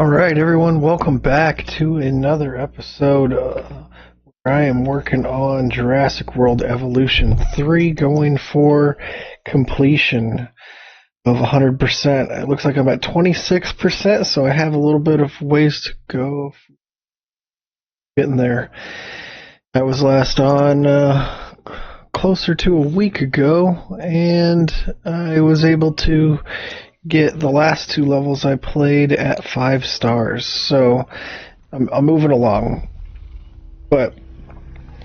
All right, everyone, welcome back to another episode where I am working on Jurassic World Evolution 3, going for completion of 100%. It looks like I'm at 26%, so I have a little bit of ways to go getting there. I was last on closer to a week ago, and I was able to get the last two levels I played at 5 stars. So I'm moving along, but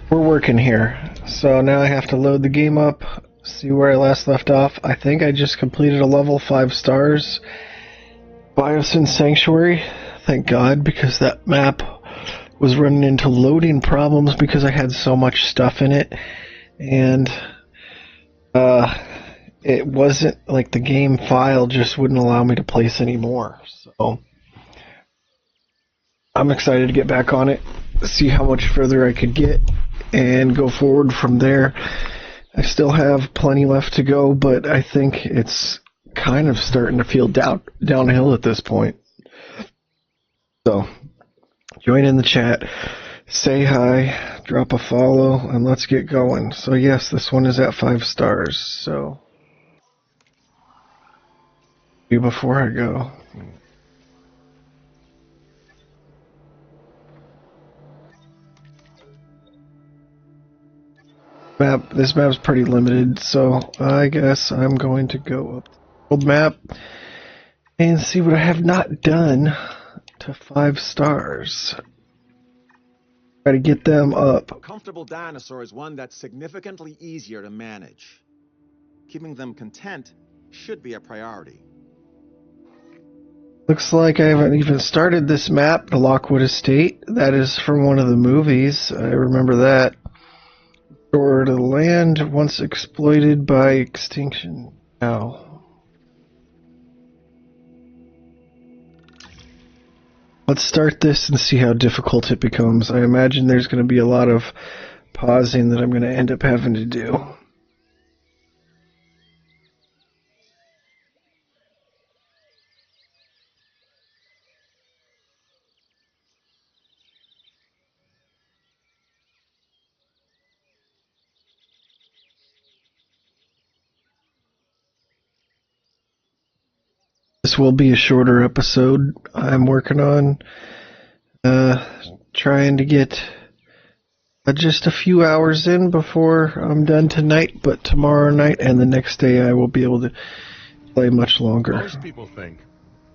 we're working here. So now I have to load the game up, see where I last left off. I think I just completed a level 5 stars, Biosyn Sanctuary. Thank God, because that map was running into loading problems because I had so much stuff in it, and it wasn't like the game file just wouldn't allow me to place anymore. So I'm excited to get back on it, see how much further I could get, and go forward from there. I still have plenty left to go, but I think it's kind of starting to feel downhill at this point. So join in the chat, say hi, drop a follow, and let's get going. So yes, this one is at 5 stars. So before I go, this map's pretty limited, so I guess I'm going to go up to the world map and see what I have not done to 5 stars. Try to get them up. A comfortable dinosaur is one that's significantly easier to manage. Keeping them content should be a priority. Looks like I haven't even started this map, the Lockwood Estate. That is from one of the movies. I remember that. Or the land once exploited by extinction. Now, let's start this and see how difficult it becomes. I imagine there's going to be a lot of pausing that I'm going to end up having to do. This will be a shorter episode. I'm working on trying to get just a few hours in before I'm done tonight, but tomorrow night and the next day I will be able to play much longer. Most people think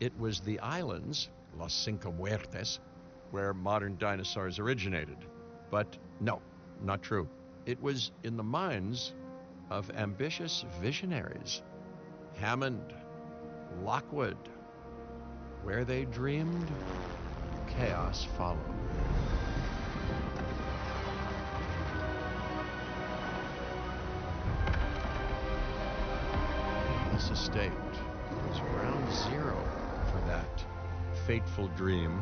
it was the islands, Los Cinco Muertes, where modern dinosaurs originated. But no, not true. It was in the minds of ambitious visionaries. Hammond, Lockwood, where they dreamed, chaos followed. This estate was ground zero for that fateful dream,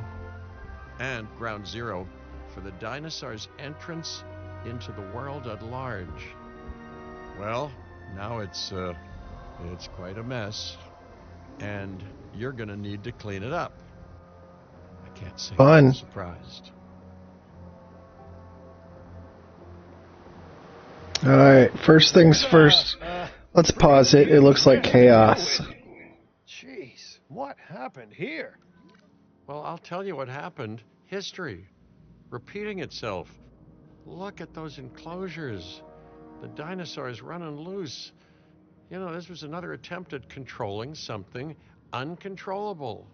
and ground zero for the dinosaurs' entrance into the world at large. Well, now it's quite a mess, and you're gonna need to clean it up. I can't say I'm surprised. Alright, first things first. Let's pause it. It looks like chaos. Jeez, what happened here? Well, I'll tell you what happened. History. Repeating itself. Look at those enclosures. The dinosaurs running loose. You know, this was another attempt at controlling something uncontrollable.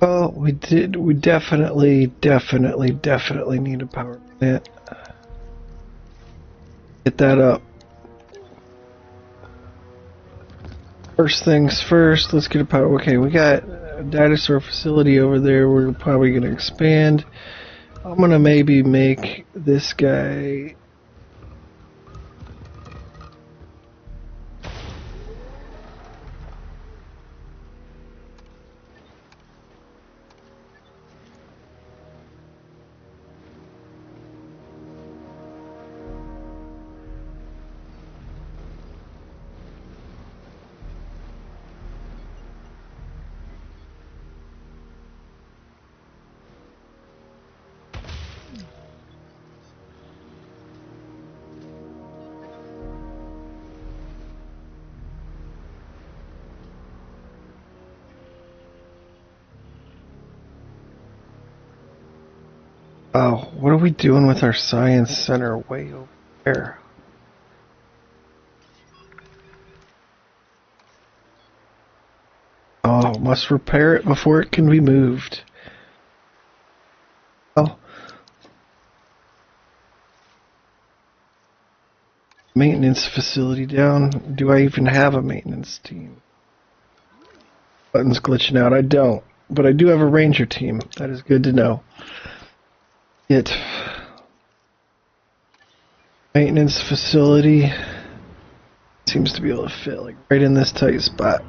Well, we definitely need a power plant. Get that up. First things first, let's get a power. Okay, we got a dinosaur facility over there. We're probably going to expand. I'm going to maybe make this guy... Oh, what are we doing with our science center way over there? Oh, must repair it before it can be moved. Oh. Maintenance facility down. Do I even have a maintenance team? Button's glitching out. I don't. But I do have a ranger team. That is good to know. It. Maintenance facility. Seems to be able to fit like right in this tight spot.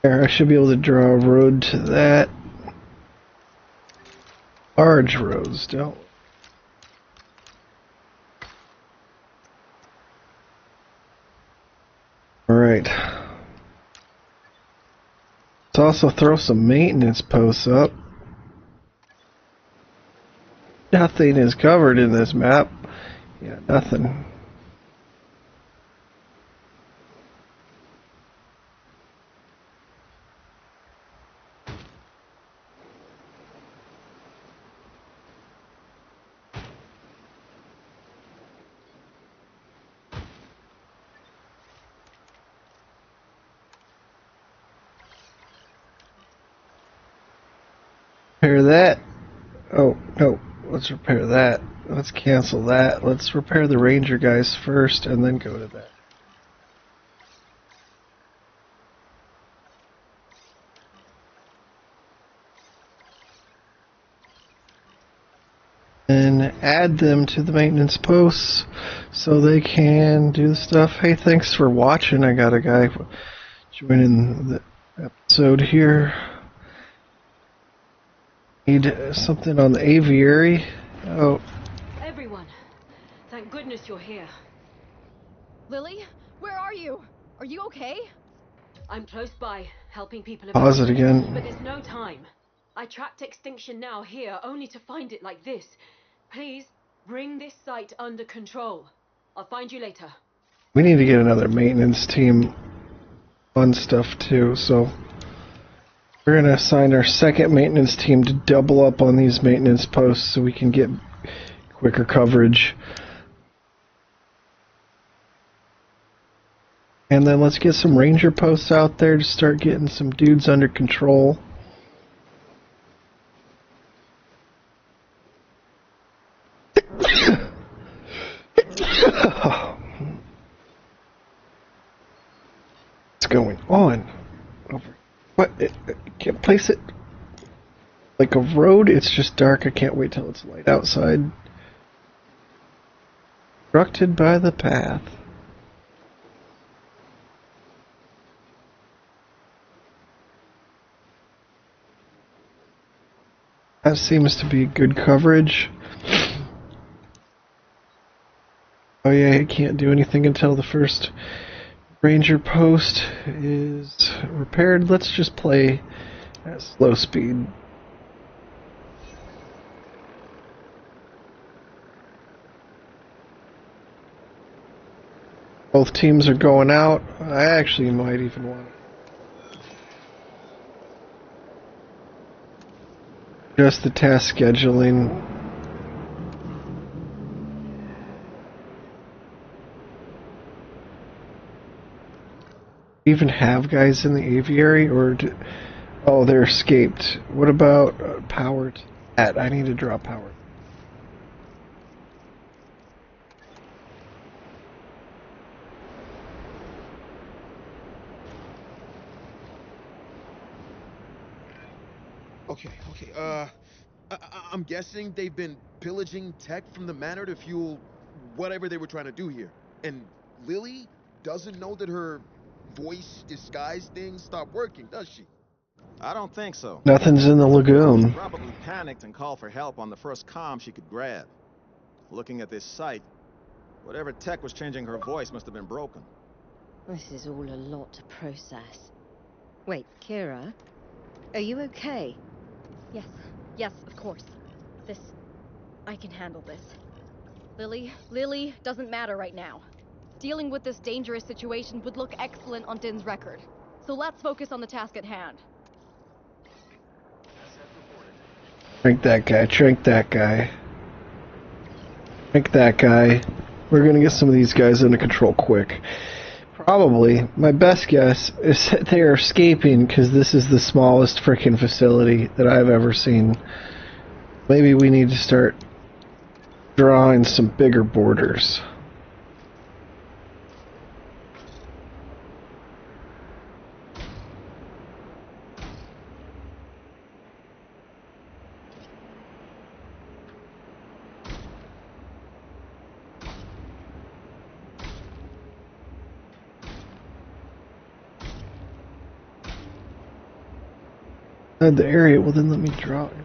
There, I should be able to draw a road to that. Large roads, don't. Alright. Let's also throw some maintenance posts up. Nothing is covered in this map. Yeah, nothing. Repair that. Oh, no. Let's repair that. Let's cancel that. Let's repair the ranger guys first and then go to that. And add them to the maintenance posts so they can do the stuff. Hey, thanks for watching. I got a guy joining the episode here. Need something on the aviary. Oh. Everyone, thank goodness you're here. Lily, where are you? Are you okay? I'm close by, helping people Pause it again. but there's no time. I tracked Extinction Now here, only to find it like this. Please, bring this site under control. I'll find you later. We need to get another maintenance team on stuff too, so we're going to assign our second maintenance team to double up on these maintenance posts so we can get quicker coverage. And then let's get some ranger posts out there to start getting some dudes under control. What's going on? What? I can't place it like a road. It's just dark. I can't wait till it's light outside. Obstructed by the path. That seems to be good coverage. Oh yeah, I can't do anything until the first ranger post is repaired. Let's just play at slow speed. Both teams are going out. I actually might even want to adjust the task scheduling. Even have guys in the aviary, or oh, they're escaped. What about power to that? I need to draw power. Okay. I'm guessing they've been pillaging tech from the manor to fuel whatever they were trying to do here. And Lily doesn't know that her voice disguise thing stopped working, does she? I don't think so. Nothing's in the She lagoon. probably panicked and called for help on the first comm she could grab. Looking at this site, whatever tech was changing her voice must have been broken. This is all a lot to process. Wait, Kira? Are you okay? Yes, of course. This I can handle this. Lily, doesn't matter right now. Dealing with this dangerous situation would look excellent on Din's record. So let's focus on the task at hand. Drink that guy, drink that guy. Drink that guy. We're gonna get some of these guys under control quick. Probably, my best guess is that they are escaping because this is the smallest frickin' facility that I've ever seen. Maybe we need to start drawing some bigger borders. The area, well then let me draw it.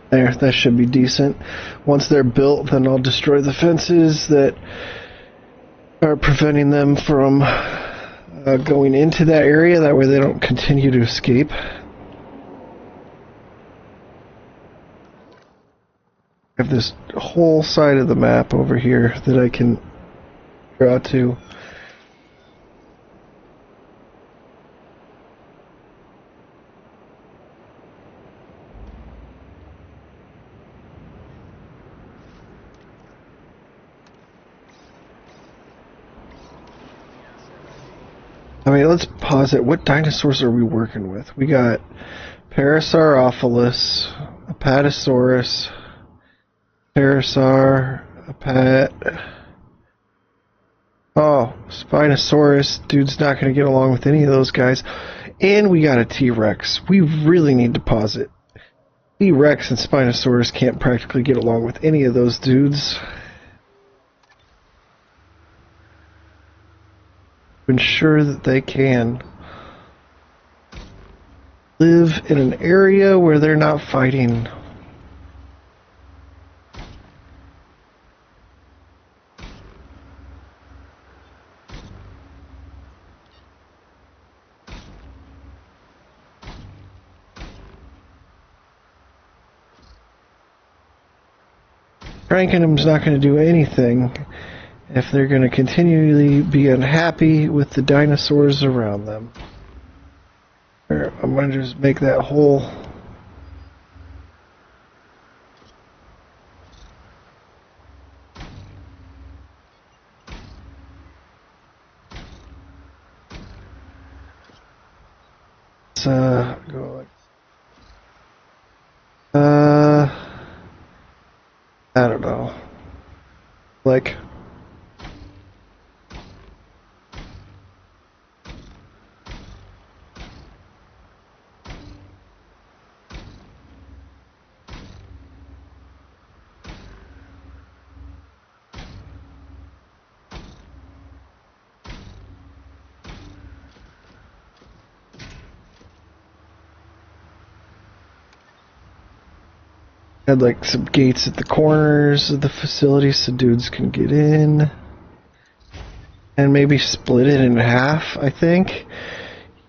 There, that should be decent. Once they're built, then I'll destroy the fences that are preventing them from going into that area. That way they don't continue to escape. I have this whole side of the map over here that I can draw to. I mean, let's pause it. What dinosaurs are we working with? We got Parasaurolophus, Apatosaurus, Parasaur, Oh, Spinosaurus. Dude's not going to get along with any of those guys. And we got a T-Rex. We really need to pause it. T-Rex and Spinosaurus can't practically get along with any of those dudes. Ensure that they can live in an area where they're not fighting. Cranking them's not going to do anything if they're going to continually be unhappy with the dinosaurs around them. I'm going to just make that whole go like I don't know, like had like some gates at the corners of the facility so dudes can get in. And maybe split it in half, I think.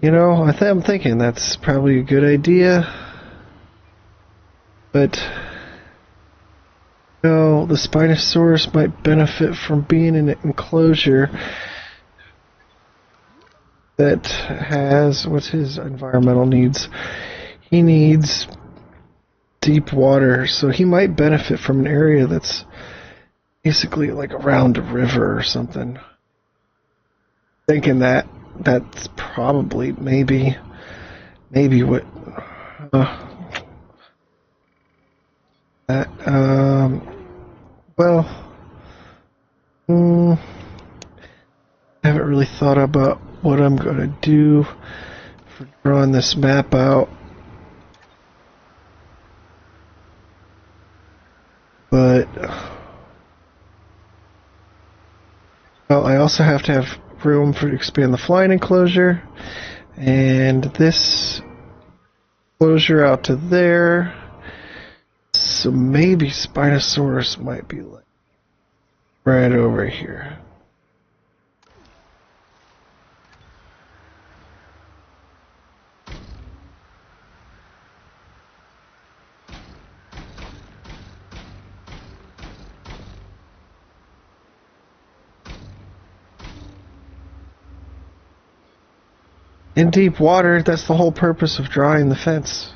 You know, I'm thinking that's probably a good idea. But, you know, the Spinosaurus might benefit from being in an enclosure that has, what's his environmental needs? He needs deep water, so he might benefit from an area that's basically like around a river or something. Thinking that's probably maybe what I haven't really thought about what I'm gonna do for drawing this map out. But well, I also have to have room to expand the flying enclosure, and this enclosure out to there. So maybe Spinosaurus might be like right over here. In deep water, that's the whole purpose of drawing the fence.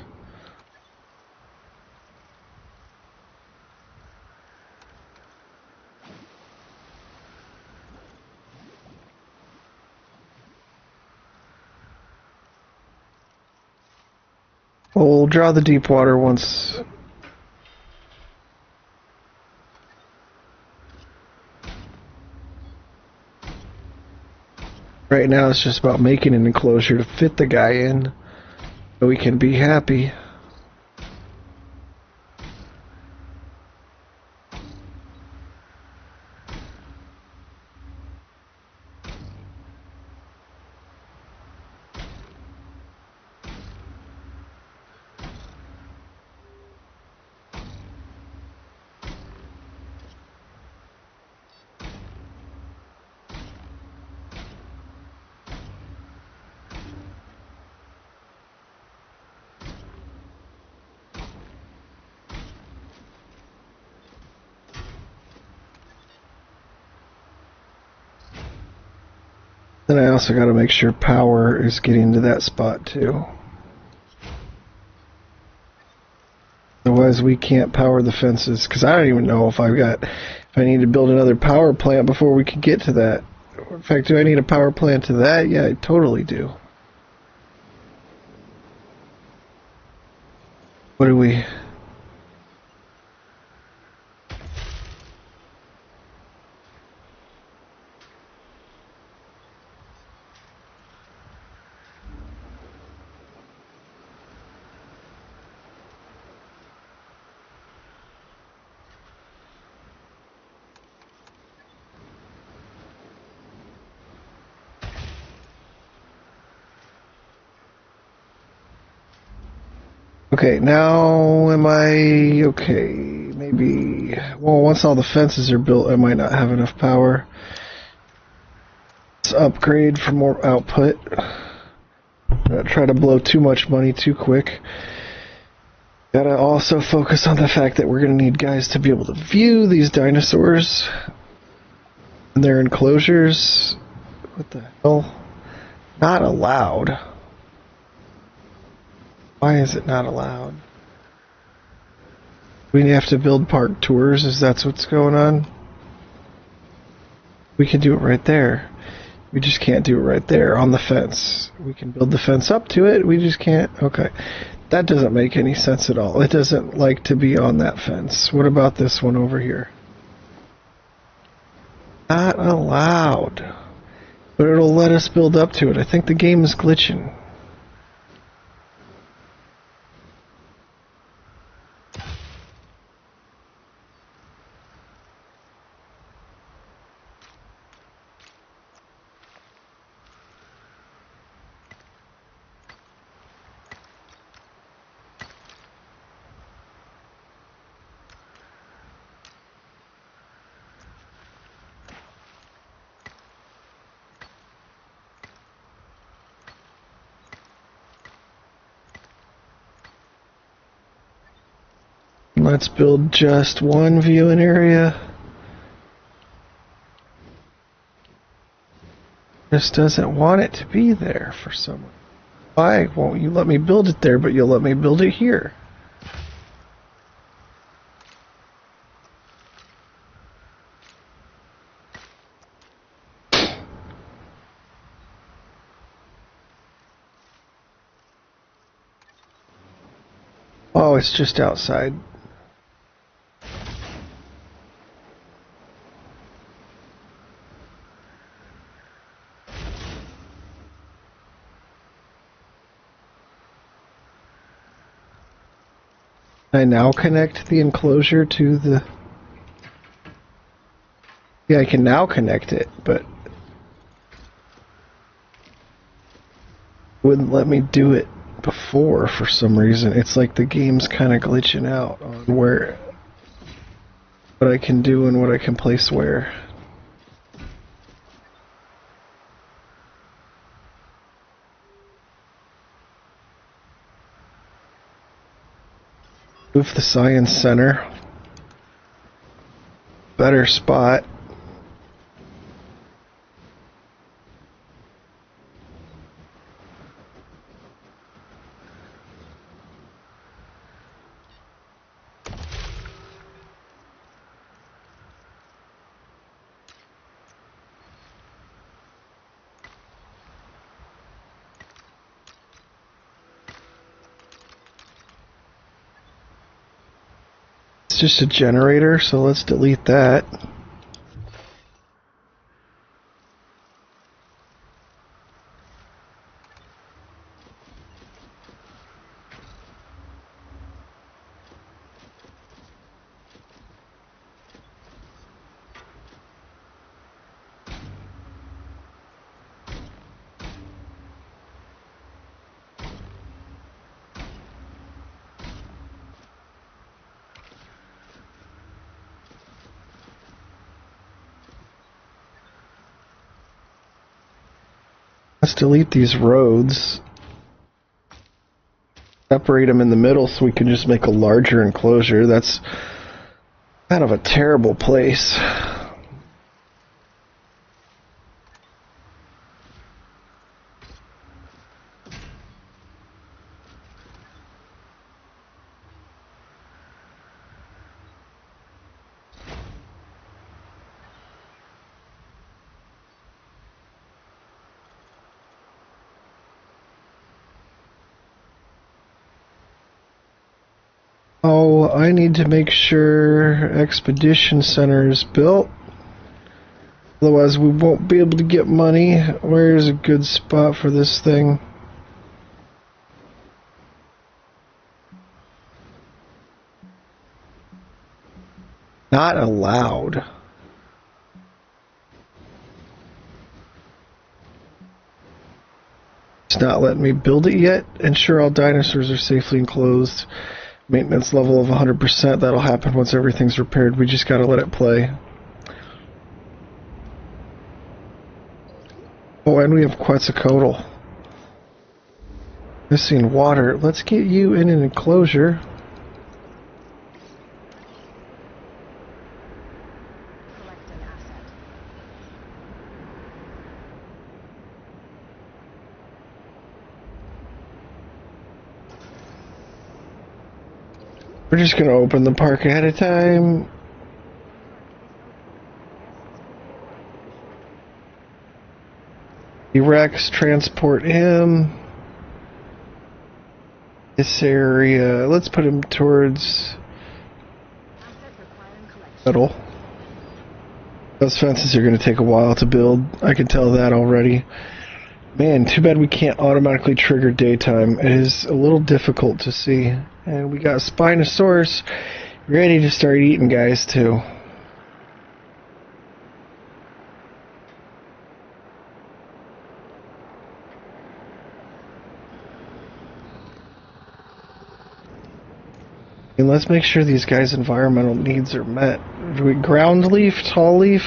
We'll draw the deep water once. Right now it's just about making an enclosure to fit the guy in so we can be happy. Then I also got to make sure power is getting to that spot too. Otherwise we can't power the fences, because I don't even know if I need to build another power plant before we can get to that. In fact, do I need a power plant to that? Yeah, I totally do. What do we... Okay, now am I okay? Maybe. Well, once all the fences are built, I might not have enough power. Let's upgrade for more output. Not try to blow too much money too quick. Gotta also focus on the fact that we're gonna need guys to be able to view these dinosaurs and their enclosures. What the hell? Not allowed. Why is it not allowed? We have to build park tours, is that what's going on? We can do it right there. We just can't do it right there on the fence. We can build the fence up to it, we just can't. Okay. That doesn't make any sense at all. It doesn't like to be on that fence. What about this one over here? Not allowed. But it'll let us build up to it. I think the game is glitching. Let's build just one viewing area. This doesn't want it to be there for some reason. Why won't you let me build it there, but you'll let me build it here? Oh, it's just outside. I now connect the enclosure to the... Yeah, I can now connect it, but... wouldn't let me do it before for some reason. It's like the game's kind of glitching out on where... what I can do and what I can place where. Move the science center. Better spot. It's just a generator, so let's delete that. Let's delete these roads. Separate them in the middle so we can just make a larger enclosure. That's kind of a terrible place. Oh, I need to make sure Expedition Center is built. Otherwise we won't be able to get money. Where's a good spot for this thing? Not allowed. It's not letting me build it yet. Ensure all dinosaurs are safely enclosed. Maintenance level of 100%. That'll happen once everything's repaired. We just gotta let it play. Oh, and we have Quetzalcoatl. Missing water. Let's get you in an enclosure. We're just gonna open the park ahead of time. Rex, transport him. This area, let's put him towards middle. Those fences are gonna take a while to build. I can tell that already. Man, too bad we can't automatically trigger daytime. It is a little difficult to see. And we got Spinosaurus ready to start eating guys too. And let's make sure these guys' environmental needs are met. Do we ground leaf, tall leaf?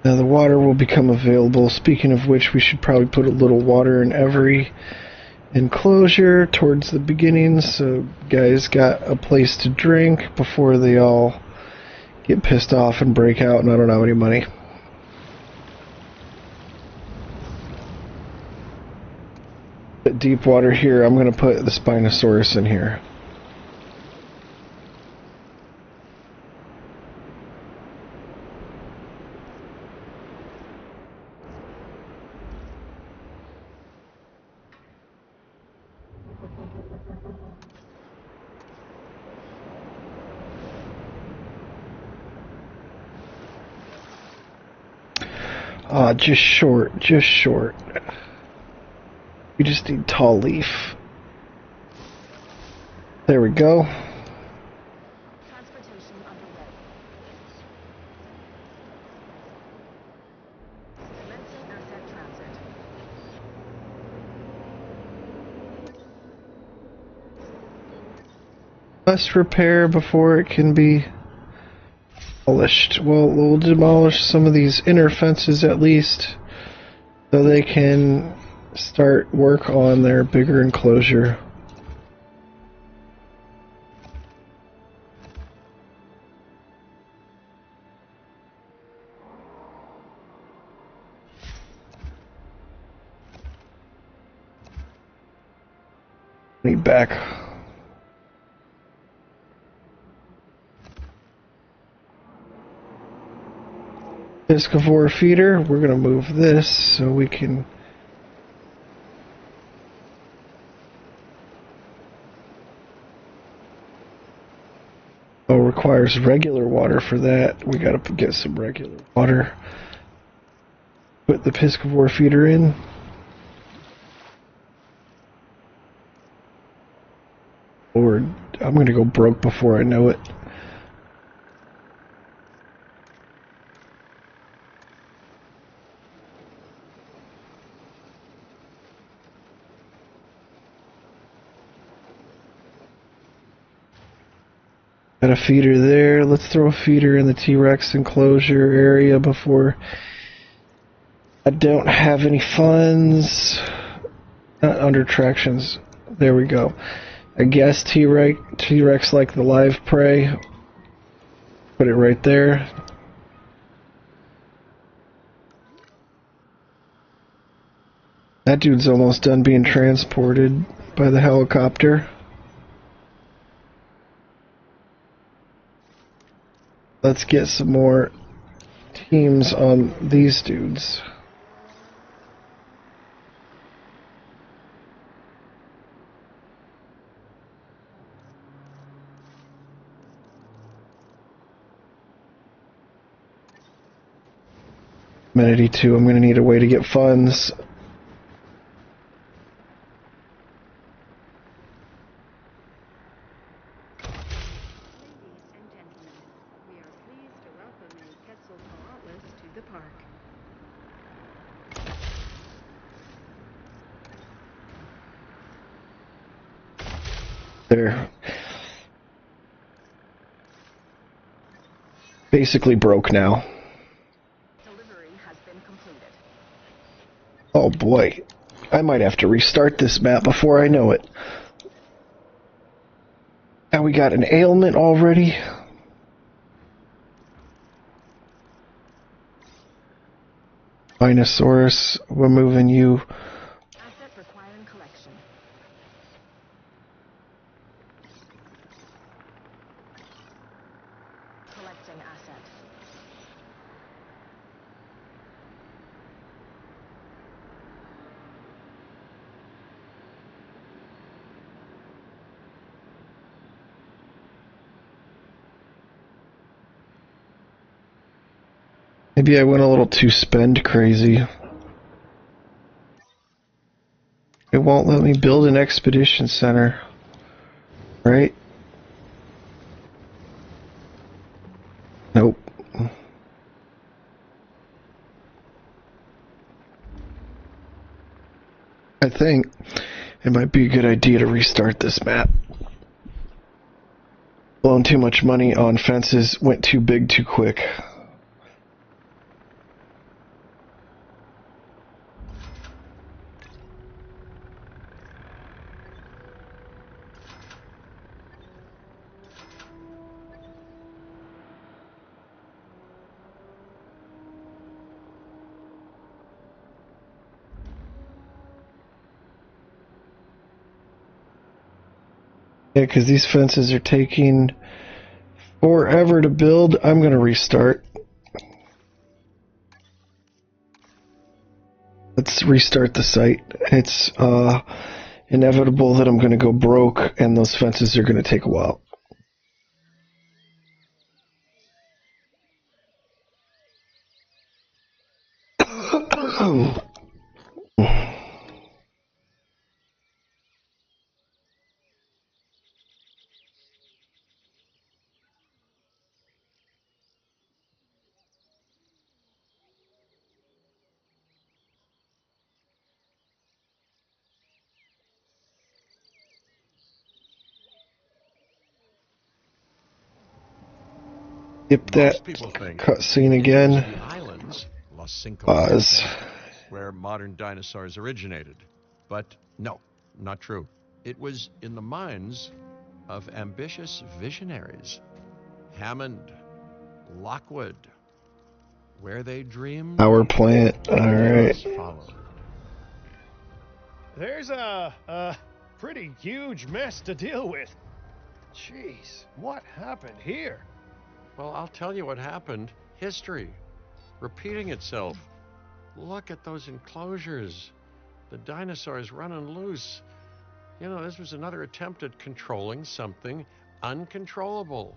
Now the water will become available. Speaking of which, we should probably put a little water in every enclosure towards the beginning so guys got a place to drink before they all get pissed off and break out and I don't have any money. Put deep water here. I'm going to put the Spinosaurus in here. Just short, just short. We just need tall leaf. There we go. Transportation underway. Commencing asset transit. Must repair before it can be demolished. Well, we'll demolish some of these inner fences at least, so they can start work on their bigger enclosure. Need back. Piscivore feeder, we're going to move this so we can requires regular water for that. We got to get some regular water. Put the Piscivore feeder in. Lord, I'm going to go broke before I know it. Got a feeder there. Let's throw a feeder in the T-Rex enclosure area before I don't have any funds. Not under tractions. There we go. I guess T-Rex like the live prey. Put it right there. That dude's almost done being transported by the helicopter. Let's get some more teams on these dudes. Amenity 2, I'm going to need a way to get funds. They're basically broke now. Delivery has been completed. Oh boy, I might have to restart this map before I know it. Now we got an ailment already. Dinosaurus, we're moving you. Asset requiring collection. Collecting asset. Maybe I went a little too spend crazy. It won't let me build an expedition center. Right? Nope. I think it might be a good idea to restart this map. Blown too much money on fences, went too big too quick. Yeah, because these fences are taking forever to build. I'm going to restart. Let's restart the site. It's inevitable that I'm going to go broke, and those fences are going to take a while. Oh. Skip that Most people think cutscene it was again. the islands, Los Cinco Pause. Verdes, where modern dinosaurs originated. But no, not true. It was in the minds of ambitious visionaries. Hammond, Lockwood, where they dreamed, Power plant. Alright. followed. There's a pretty huge mess to deal with. Jeez, what happened here? Well, I'll tell you what happened. History, repeating itself. Look at those enclosures. The dinosaurs running loose. You know, this was another attempt at controlling something uncontrollable.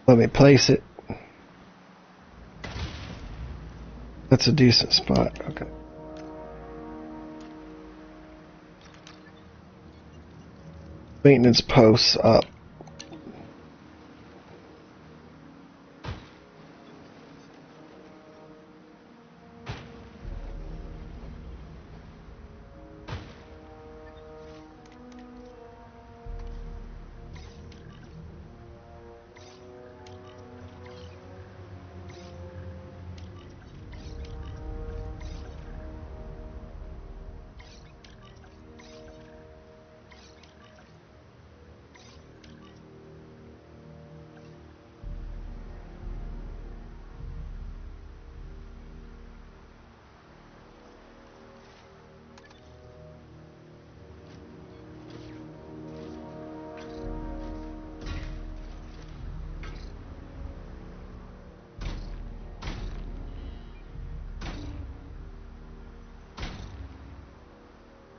Let me place it. That's a decent spot. Okay. Maintenance posts up.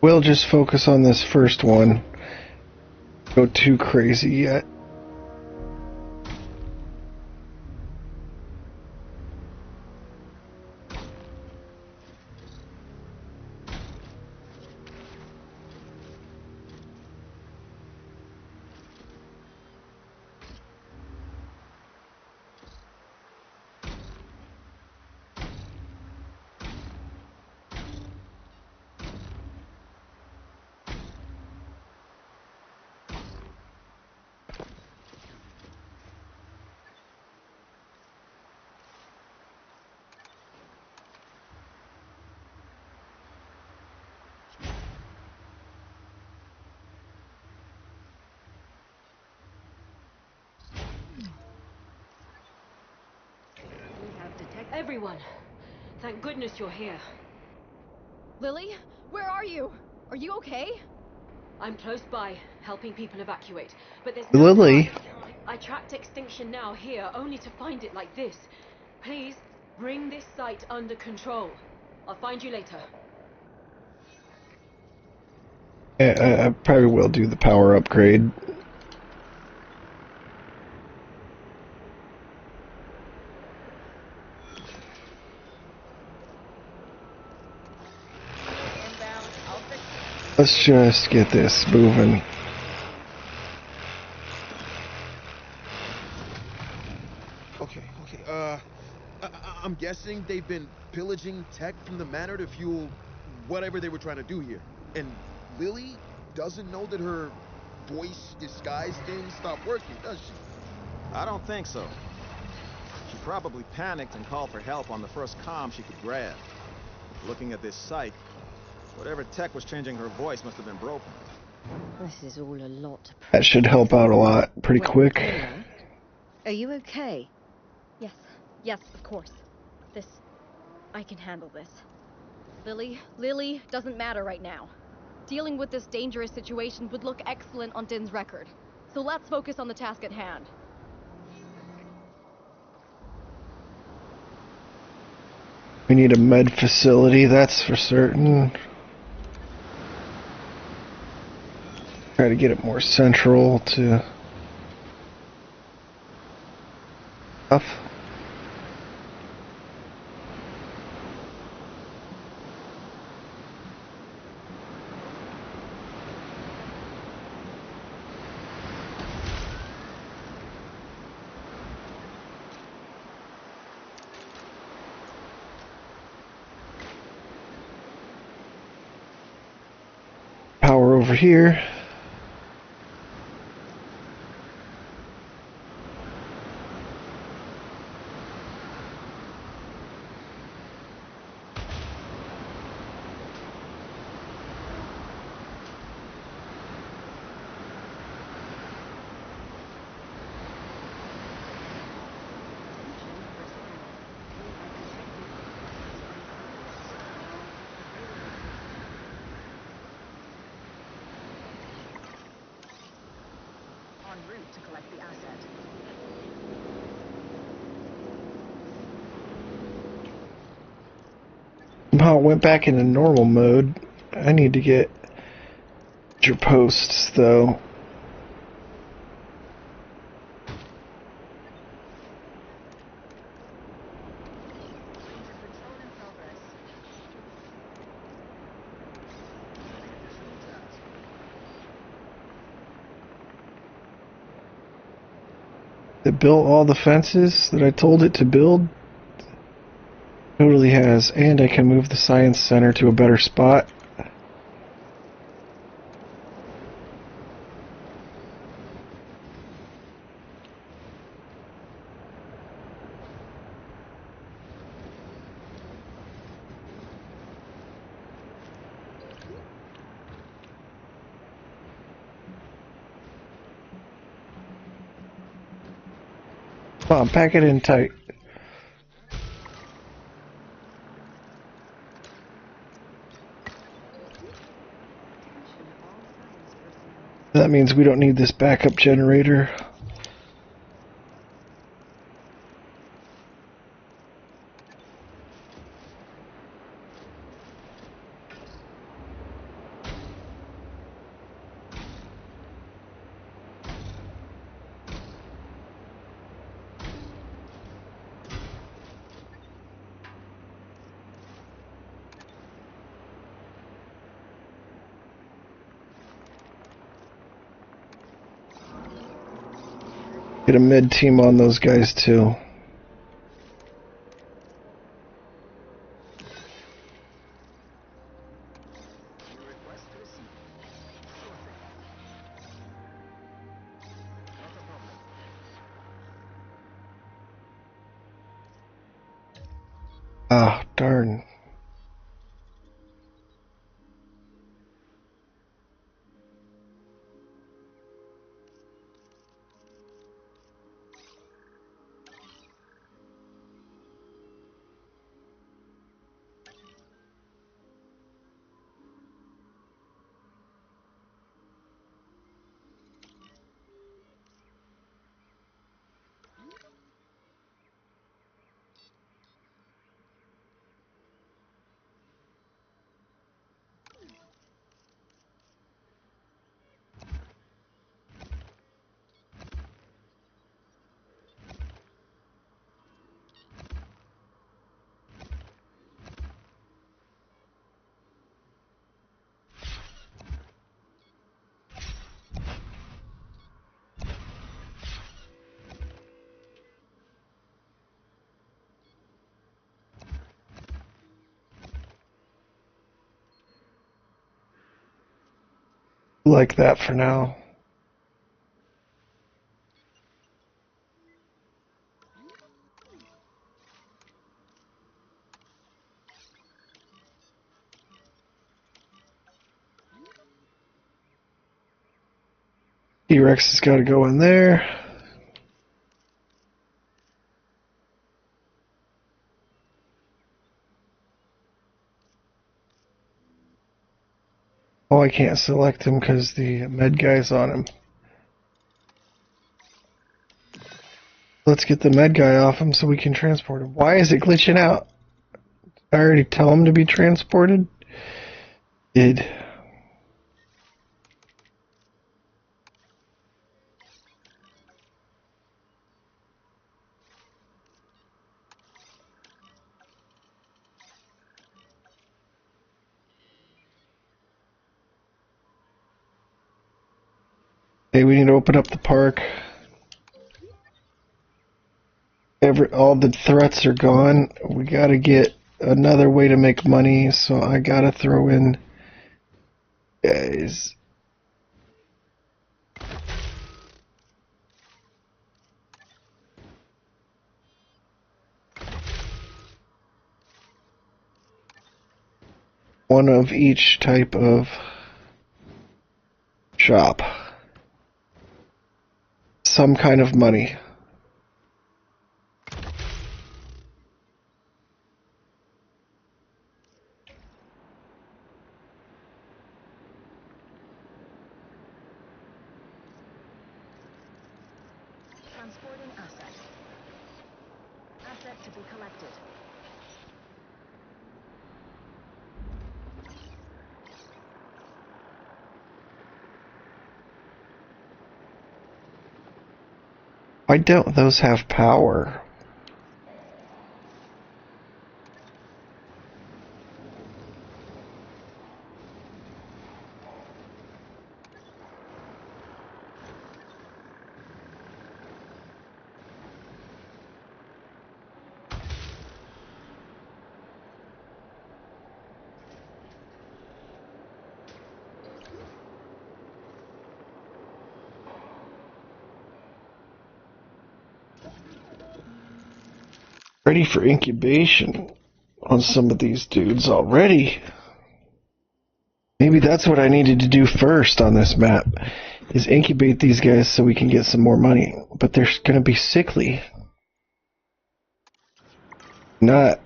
We'll just focus on this first one. Go too crazy yet. Everyone, thank goodness you're here. Lily, where are you? Are you okay? I'm close by, helping people evacuate, but there's no Lily. time. I tracked Extinction Now here, only to find it like this. Please, bring this site under control. I'll find you later. I probably will do the power upgrade. Let's just get this moving. Okay. I'm guessing they've been pillaging tech from the manor to fuel whatever they were trying to do here. And Lily doesn't know that her voice disguise thing stopped working, does she? I don't think so. She probably panicked and called for help on the first comm she could grab. Looking at this site, whatever tech was changing her voice must have been broken. This is all a lot to That should help out a lot pretty Wait, quick. Lila, are you okay? Yes, of course. I can handle this. Lily doesn't matter right now. Dealing with this dangerous situation would look excellent on Din's record. So let's focus on the task at hand. We need a med facility, that's for certain. Try to get it more central to stuff. Power over here. En route to collect the asset. Somehow it went back into normal mode. I need to get your posts though. Ranger patrol in progress. It built all the fences that I told it to build. Totally has, and I can move the science center to a better spot. Come on, pack it in tight. That means we don't need this backup generator. Get a mid team on those guys too. Request received. Sure thing. Not a problem. Ah, darn. Like that for now. T-Rex has got to go in there. Oh, I can't select him because the med guy's on him. Let's get the med guy off him so we can transport him. Why is it glitching out? I already tell him to be transported? Did. Hey, we need to open up the park. All the threats are gone. We gotta get another way to make money, so I gotta throw in guys. One of each type of shop. Some kind of money. Transporting asset. Asset to be collected. Why don't those have power? Ready for incubation on some of these dudes already. Maybe that's what I needed to do first on this map, is incubate these guys so we can get some more money. But they're gonna be sickly. Not.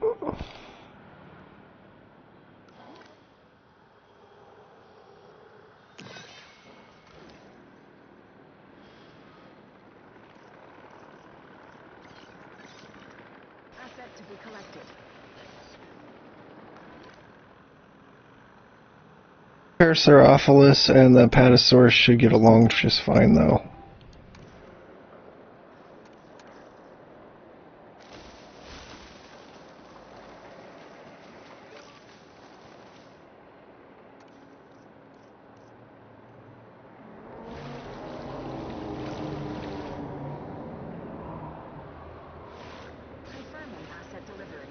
Asset to be collected. Parasaurolophus and the Apatosaurus should get along just fine, though. Confirming asset delivery.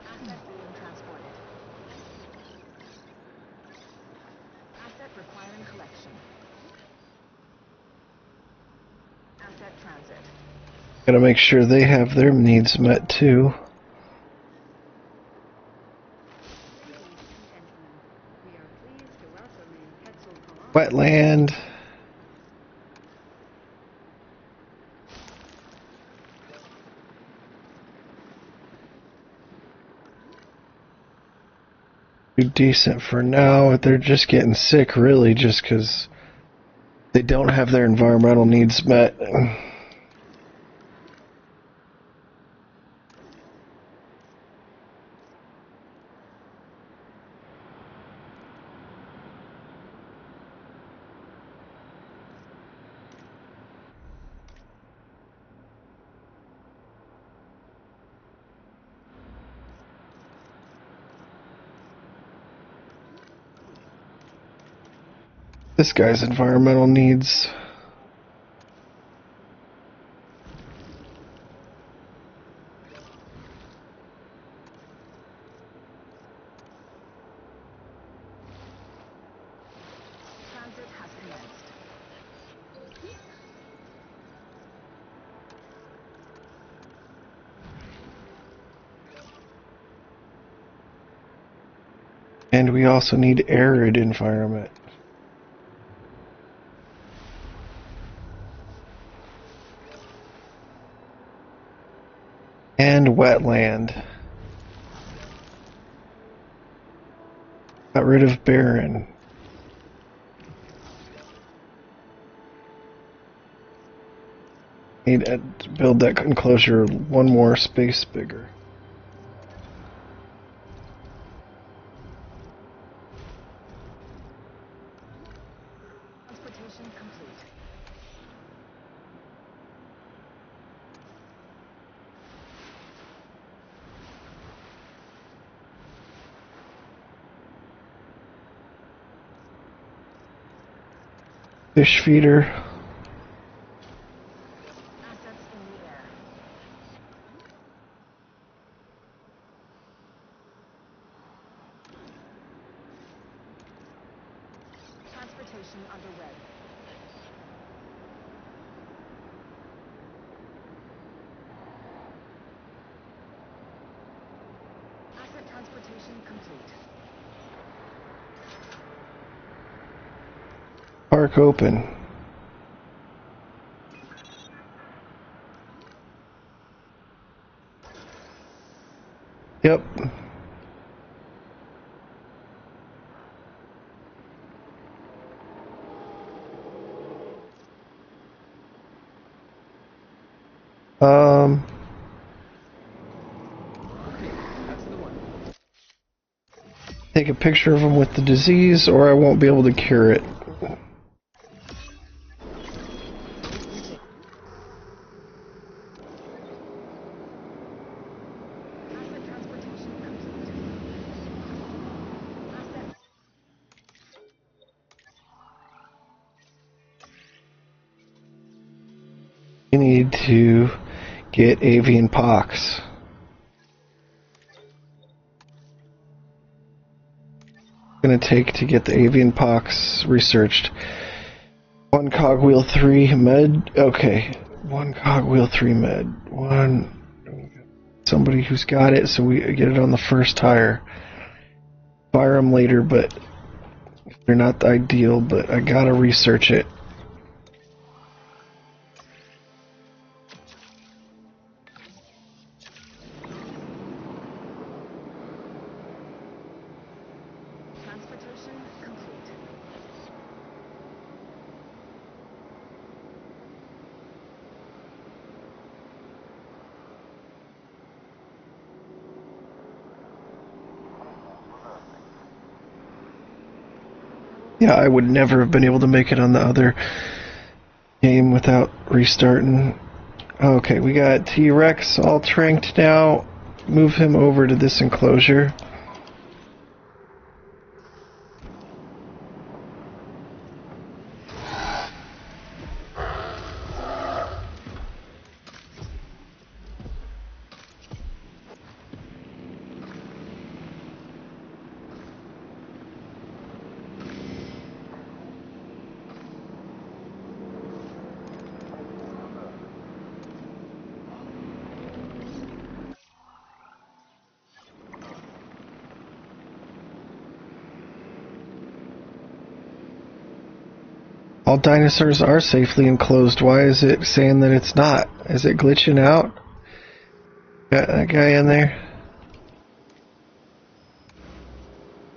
Asset being transported. Asset requiring collection. Asset transit. Gotta make sure they have their needs met, too. Wetland. Decent for now. They're just getting sick, really, just because they don't have their environmental needs met. This guy's environmental needs. Transit has commenced. And we also need arid environment. And wetland. Got rid of Baron. Need to build that enclosure one more space bigger. Transportation complete. Fish feeder. Assets in the air. Transportation underway. Asset transportation complete. Park open. Yep. Take a picture of him with the disease, or I won't be able to cure it. Asset transportation complete. Asset. We need to get avian pox. Gonna take to get the avian pox researched. 1 cogwheel 3 med. Okay, 1 cogwheel 3 med. Somebody who's got it, so we get it on the first hire. Fire them later, but they're not ideal. But I gotta research it. Transportation complete. Yeah, I would never have been able to make it on the other game without restarting. Okay, we got T-Rex all tranked now. Move him over to this enclosure. All dinosaurs are safely enclosed. Why is it saying that it's not? Is it glitching out? Got that guy in there?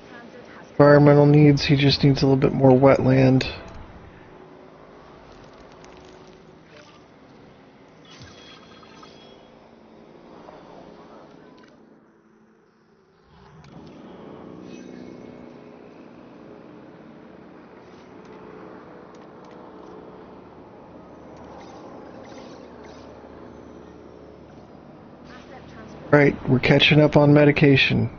Transit has Environmental needs, he just needs a little bit more wetland. asset transport. Right, we're catching up on medication.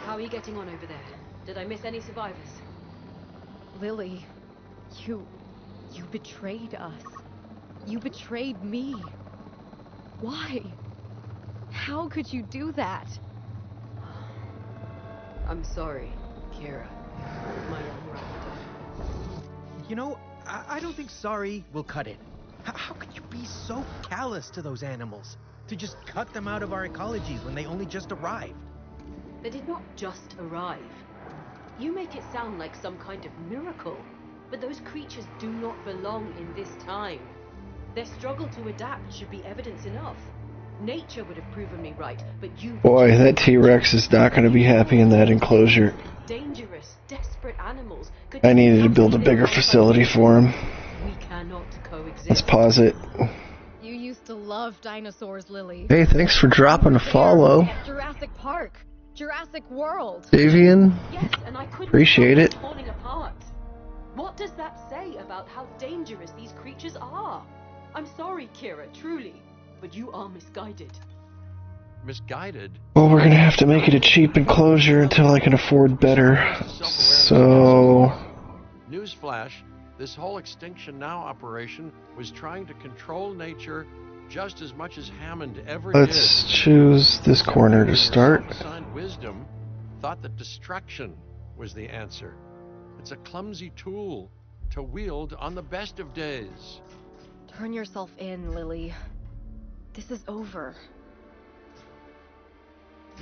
How are you getting on over there? Did I miss any survivors? Lily, you betrayed us. You betrayed me. Why? How could you do that? I'm sorry, Kira. My own raptor. You know, I don't think sorry will cut it. How could you be so callous to those animals? To just cut them out of our ecologies when they only just arrived? They did not just arrive. You make it sound like some kind of miracle. But those creatures do not belong in this time. Their struggle to adapt should be evidence enough. Nature would have proven me right, but you... Boy, that T-Rex is not going to be happy in that enclosure. Dangerous, desperate animals could... I needed to build a bigger facility for him. We cannot coexist. Let's pause it. You used to love dinosaurs, Lily. Hey, thanks for dropping a follow. At Jurassic Park, Jurassic World. Davian, Yes, and I couldn't appreciate stop it. them falling apart. What does that say about how dangerous these creatures are? I'm sorry, Kira, truly, but you are misguided. Misguided? Well, we're going to have to make it a cheap enclosure until I can afford better. So... Newsflash, this whole Extinction Now operation was trying to control nature just as much as Hammond ever did. let's choose this corner to start. Self-assigned wisdom thought that destruction was the answer. It's a clumsy tool to wield on the best of days. Turn yourself in, Lily. This is over.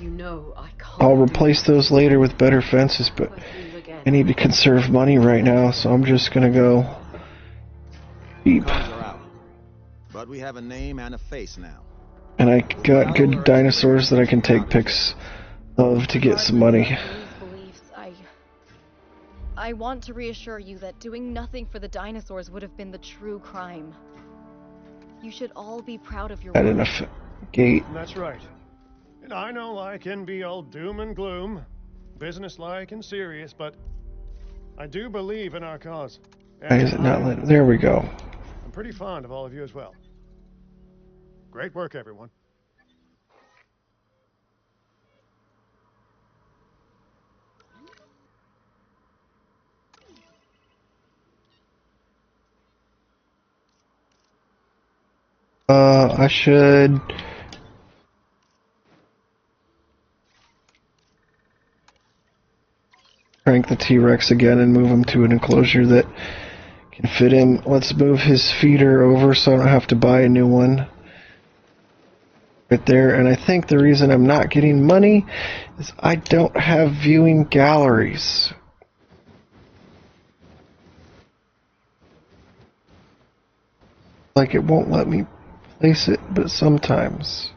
You know I can't... I'll replace those later with better fences, but I need to conserve money right now, so I'm just going to go cheap. Cars are out. But we have a name and a face now. And I got good dinosaurs that I can take pics of to get some money. Beliefs. I want to reassure you that doing nothing for the dinosaurs would have been the true crime. You should all be proud of your Got work. enough gate. That's right. And I know I can be all doom and gloom, businesslike and serious, but I do believe in our cause. Why is it not letting? There we go. I'm pretty fond of all of you as well. Great work, everyone. I should... crank the T-Rex again and move him to an enclosure that can fit him. Let's move his feeder over so I don't have to buy a new one. Right there. And I think the reason I'm not getting money is I don't have viewing galleries. Like it won't let me place it, but sometimes.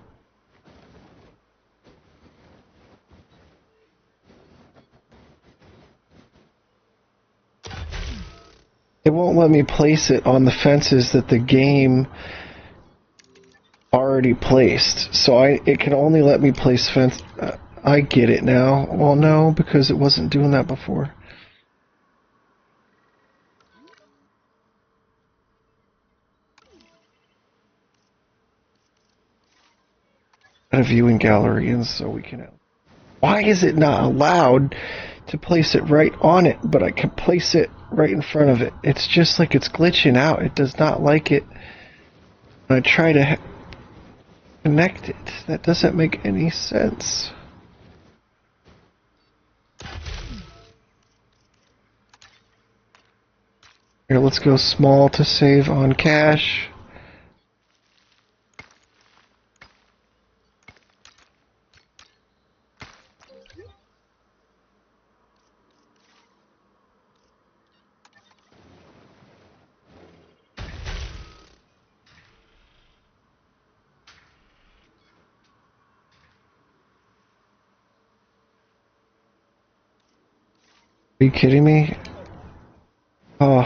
It won't let me place it on the fences that the game already placed. So it can only let me place fence. I get it now. Well, no, because it wasn't doing that before. Got a viewing gallery in so we can... Why is it not allowed to place it right on it, but I can place it right in front of it? It's just like it's glitching out. It does not like it. When I try to connect it, that doesn't make any sense. Here, let's go small to save on cash. Are you kidding me? Oh.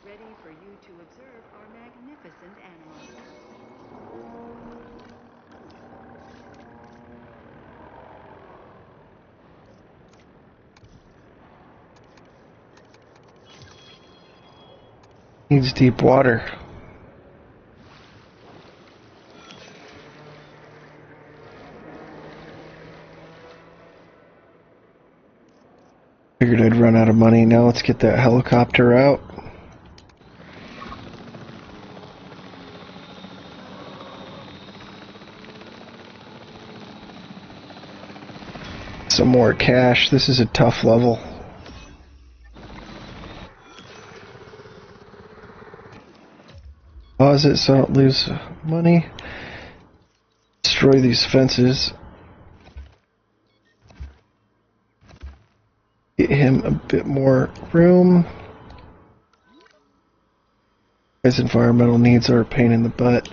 Ready for you to observe our magnificent animals. Needs deep water. Figured I'd run out of money. Now let's get that helicopter out. Some more cash. This is a tough level. pause it so I don't lose money. Destroy these fences. Get him a bit more room. His environmental needs are a pain in the butt.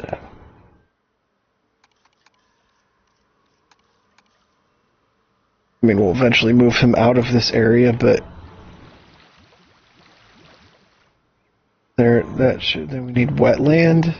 I mean, we'll eventually move him out of this area, but then we need wetland.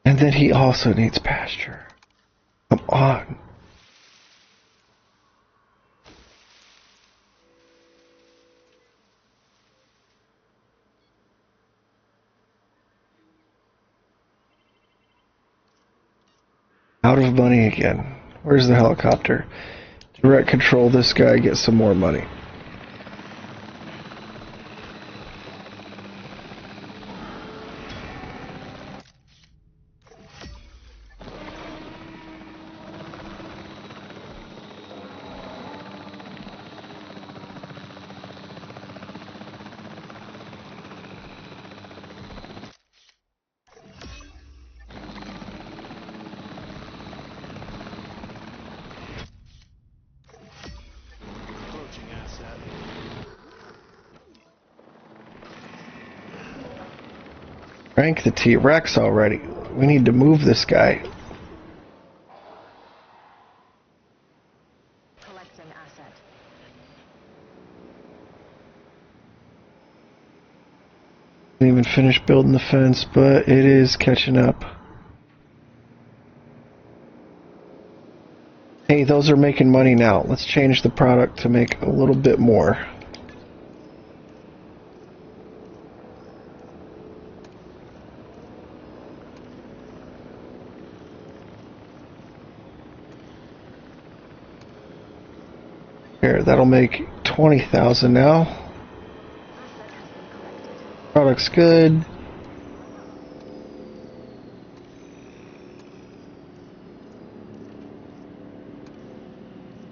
And then he also needs pasture. Come on. Out of money again. Where's the helicopter? Direct control this guy, get some more money. Rank the T-Rex already. We need to move this guy. Collecting asset. Didn't even finish building the fence, but it is catching up. Hey, those are making money now. Let's change the product to make a little bit more. Here, that'll make 20,000 now. Product's good.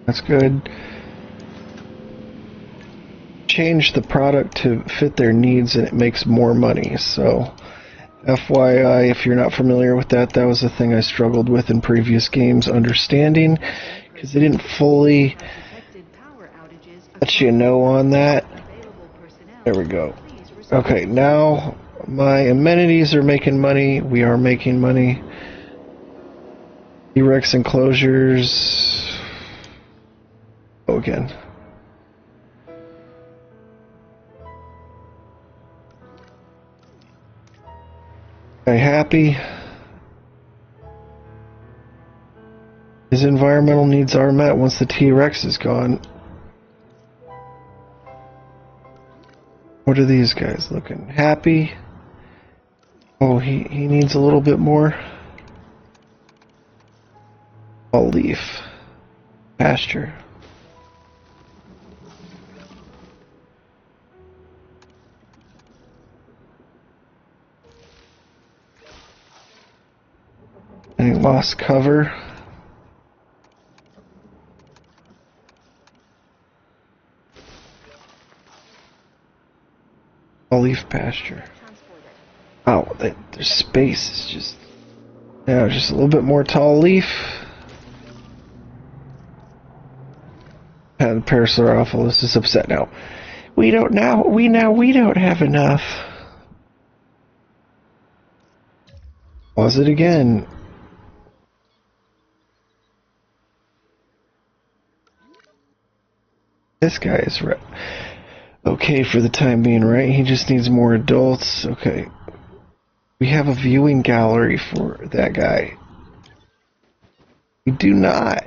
That's good. Change the product to fit their needs and it makes more money. So, FYI, if you're not familiar with that, that was the thing I struggled with in previous games understanding, because they didn't fully let you know on that. There we go. Okay, now my amenities are making money. We are making money. T-Rex enclosures. Go again. Okay, happy. His environmental needs are met once the T-Rex is gone. What are these guys looking? Happy? Oh, he needs a little bit more. All leaf. Pasture. And he lost cover. All leaf pasture. Oh, their space is just... Yeah, just a little bit more tall leaf. And the Parasaurolophus is upset now. We don't have enough. Pause it again. This guy is okay for the time being, right? He just needs more adults. Okay. We have a viewing gallery for that guy. We do not.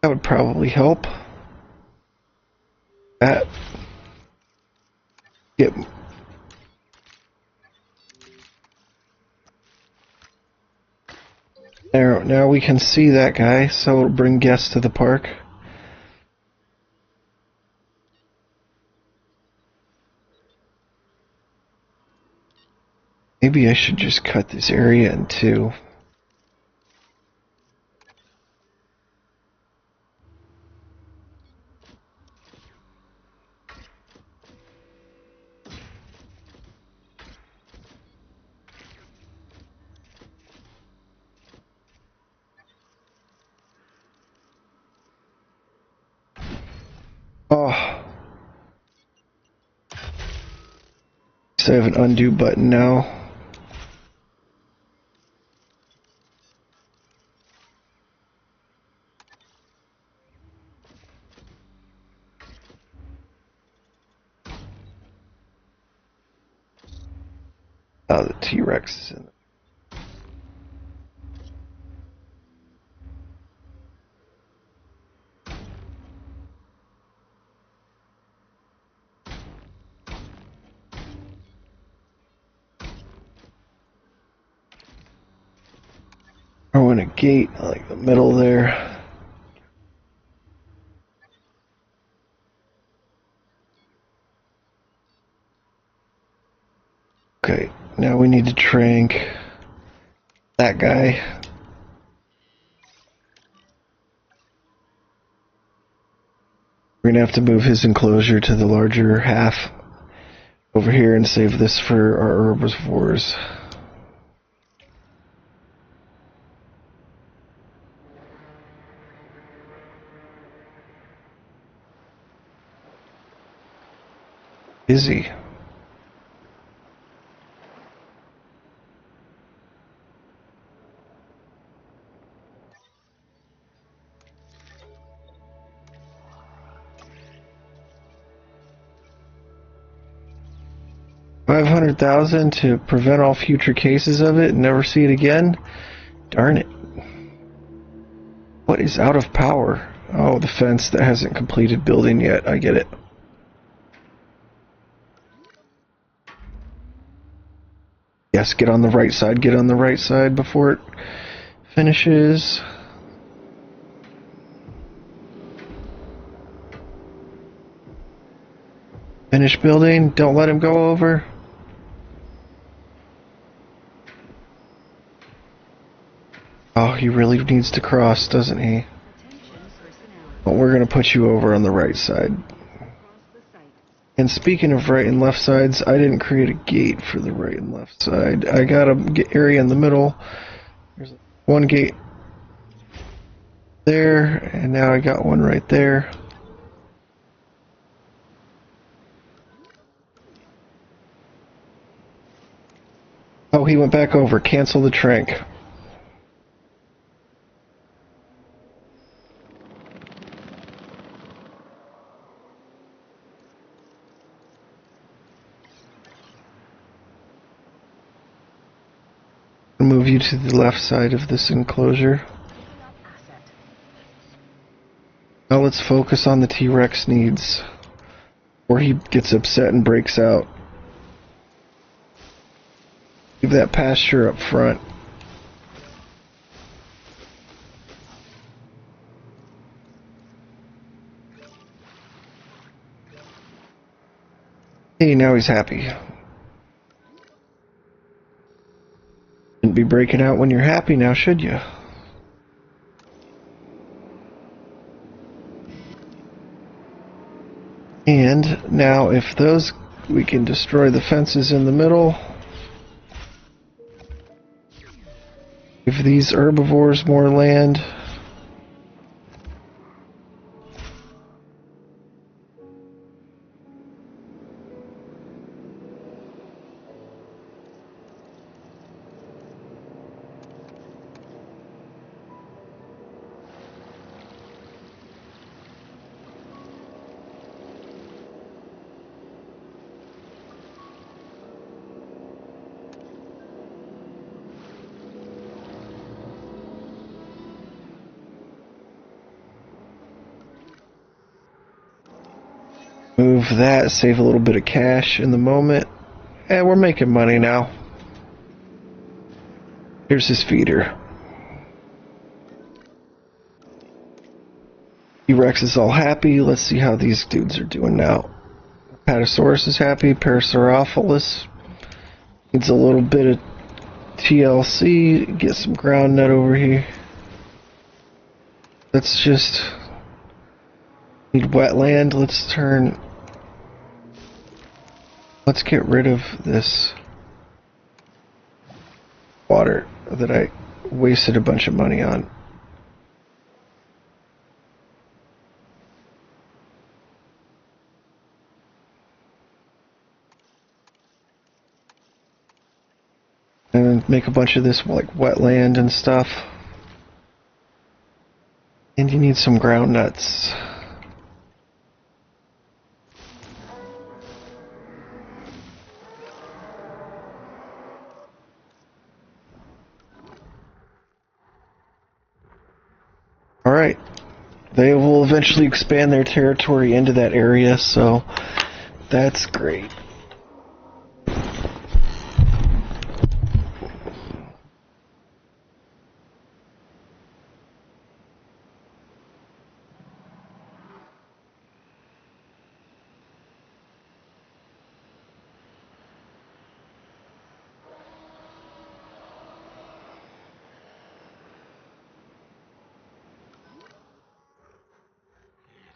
That would probably help. That. Get. There, now we can see that guy, so it'll bring guests to the park. Maybe I should just cut this area in two. Oh. So I have an undo button now. Oh, the T-Rex is in it. Throw in a gate, like the middle there. Okay, now we need to trank that guy. We're gonna have to move his enclosure to the larger half over here and save this for our herbivores. Busy. $500,000 to prevent all future cases of it and never see it again? Darn it. What is out of power? Oh, the fence that hasn't completed building yet. I get it. Yes, get on the right side. Get on the right side before it finishes. Finish building. Don't let him go over. Oh, he really needs to cross, doesn't he? But we're going to put you over on the right side. And speaking of right and left sides, I didn't create a gate for the right and left side. I got a area in the middle. There's one gate there, and now I got one right there. Oh, he went back over. Cancel the trank. Move you to the left side of this enclosure. Now let's focus on the T-Rex needs, or he gets upset and breaks out. Leave that pasture up front. Hey, now he's happy. Shouldn't be breaking out when you're happy now, should you? And now if those, we can destroy the fences in the middle. Give these herbivores more land. Move that, save a little bit of cash in the moment. And we're making money now. Here's his feeder. T-Rex is all happy. Let's see how these dudes are doing now. Apatosaurus is happy. Parasaurolophus Needs a little bit of TLC. Get some ground nut over here. Let's just need wetland. Let's get rid of this water that I wasted a bunch of money on. And then make a bunch of this like wetland and stuff. And you need some ground nuts. Alright. They will eventually expand their territory into that area, so that's great.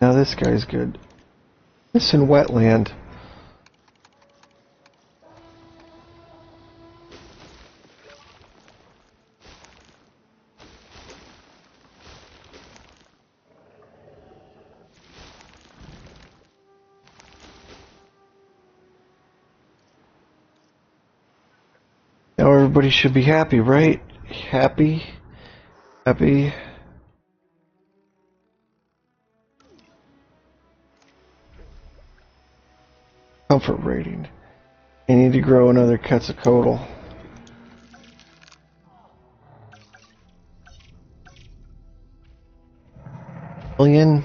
Now this guy's good. This in wetland. Now everybody should be happy, right? Happy. Comfort rating. I need to grow another Quetzalcoatl. Million.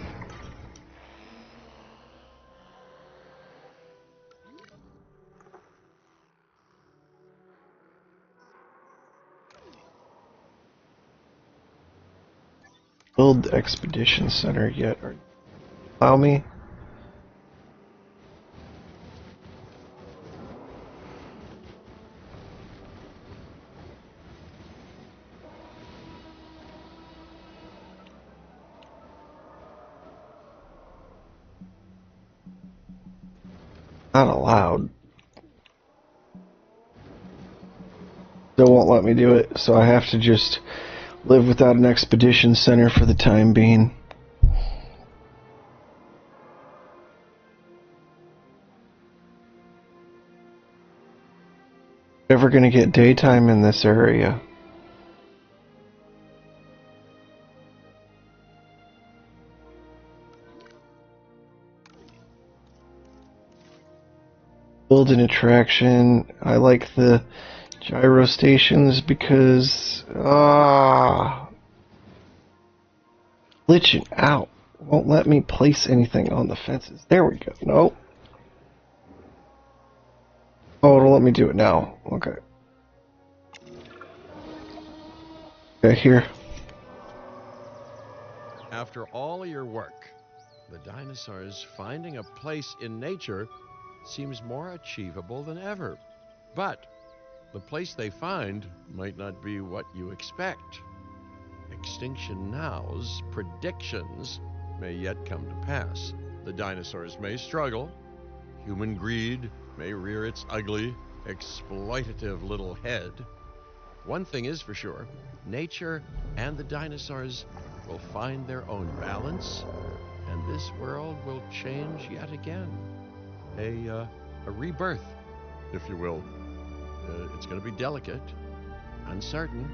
Build the expedition center yet? Or allow me? Not allowed. Still won't let me do it, so I have to just live without an expedition center for the time being. Never gonna get daytime in this area. Build an attraction. I like the gyro stations because glitching out. Won't let me place anything on the fences. There we go. Nope. Oh, it'll let me do it now. Okay. Okay, here. After all of your work, the dinosaurs finding a place in nature seems more achievable than ever. But the place they find might not be what you expect. Extinction Now's predictions may yet come to pass. The dinosaurs may struggle. Human greed may rear its ugly, exploitative little head. One thing is for sure, nature and the dinosaurs will find their own balance, and this world will change yet again. A rebirth, if you will. It's going to be delicate, uncertain,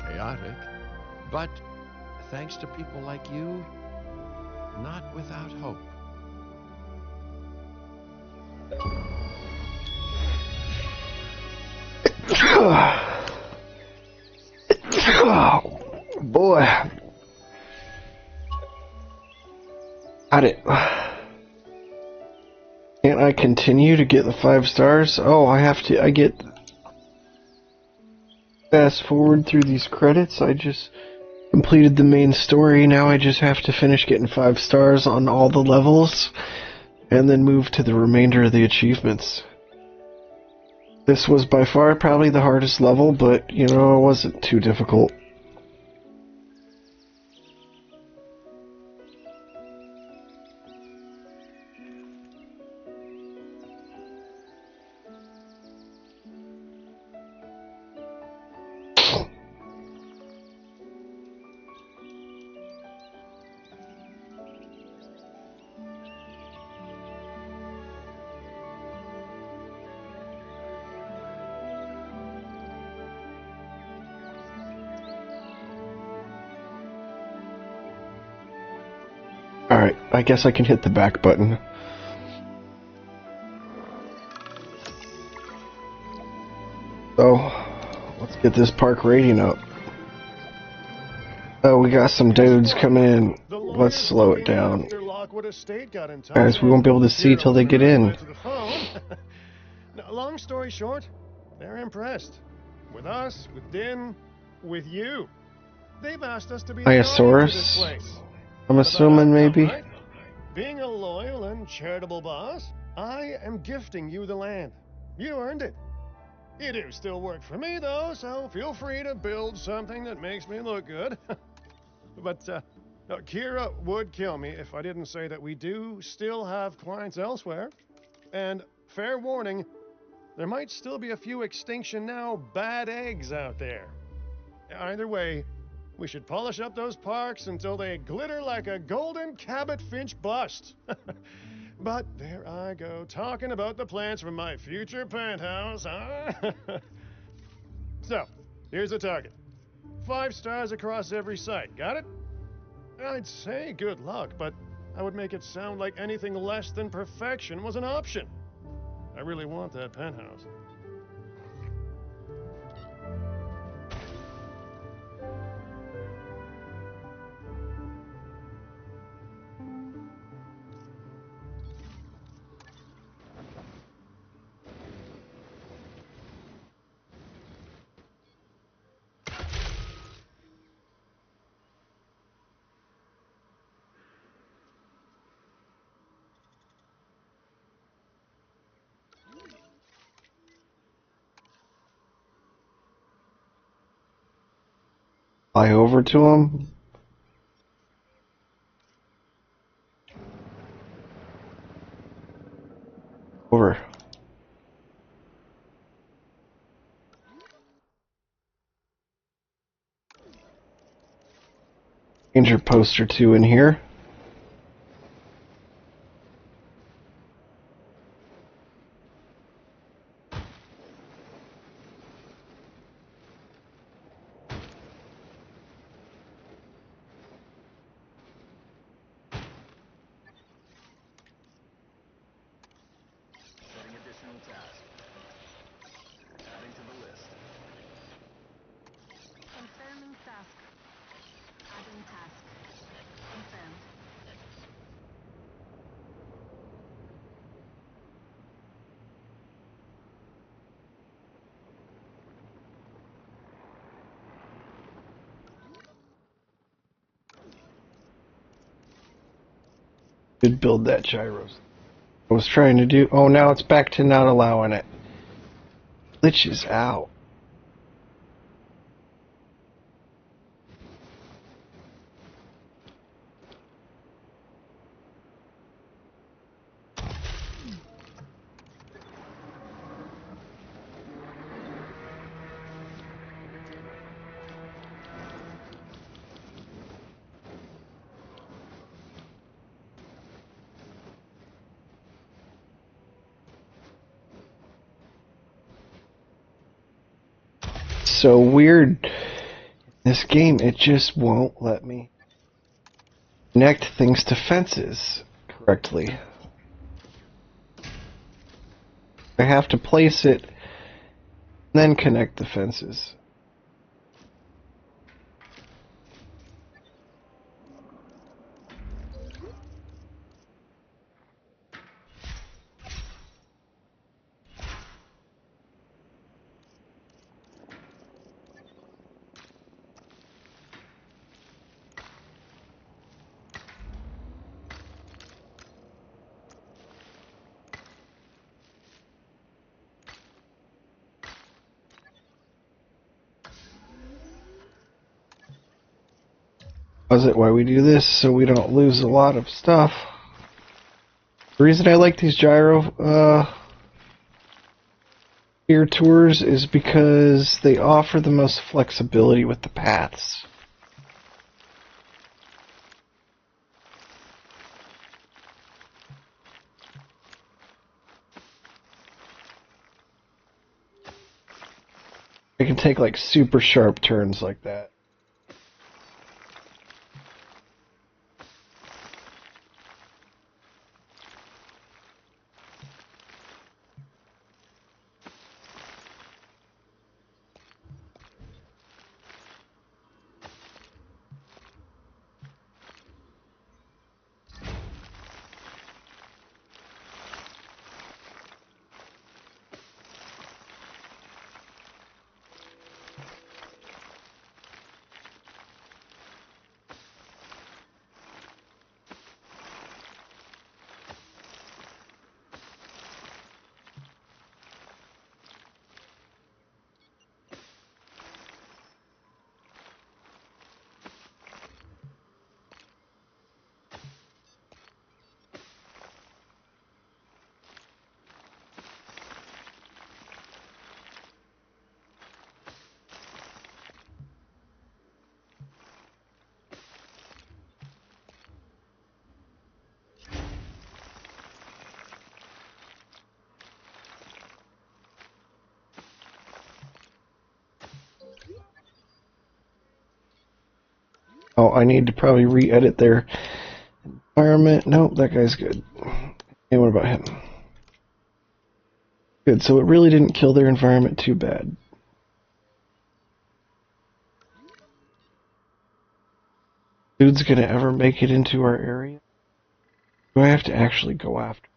chaotic, but thanks to people like you, not without hope. Oh, boy. Got it. Can't I continue to get the 5 stars? Oh, I get fast forward through these credits. I just completed the main story. Now I just have to finish getting 5 stars on all the levels and then move to the remainder of the achievements. This was by far probably the hardest level, but, you know, it wasn't too difficult. Alright, I guess I can hit the back button. So, let's get this park rating up. Oh, we got some dudes coming in. Let's slow it down. Guys, we won't be able to see till they get in. Now, long story short, they're impressed. With us, with Din, with you. They've asked us to be the guardians of this place. I'm assuming maybe. Right? Being a loyal and charitable boss, I am gifting you the land. You earned it. You do still work for me, though, so feel free to build something that makes me look good. But Kira would kill me if I didn't say that we do still have clients elsewhere. And fair warning, there might still be a few Extinction Now bad eggs out there. Either way, we should polish up those parks until they glitter like a golden Cabot Finch bust. But there I go, talking about the plans for my future penthouse, huh? So, here's the target. 5 stars across every site, got it? I'd say good luck, but I would make it sound like anything less than perfection was an option. I really want that penthouse. Fly over to him. Over. Danger post or two in here. Confirming task. Adding task. Confirmed. Could build that gyros. I was trying to do. Oh, now it's back to not allowing it. Glitch is out. So weird. This game, it just won't let me connect things to fences correctly. I have to place it, then connect the fences. Pause it while we do this so we don't lose a lot of stuff. The reason I like these gyro sphere tours is because they offer the most flexibility with the paths. I can take like super sharp turns like that. Oh, I need to probably re-edit their environment. Nope, that guy's good. Hey, what about him? Good, so it really didn't kill their environment too bad. Dude's gonna ever make it into our area? Do I have to actually go after?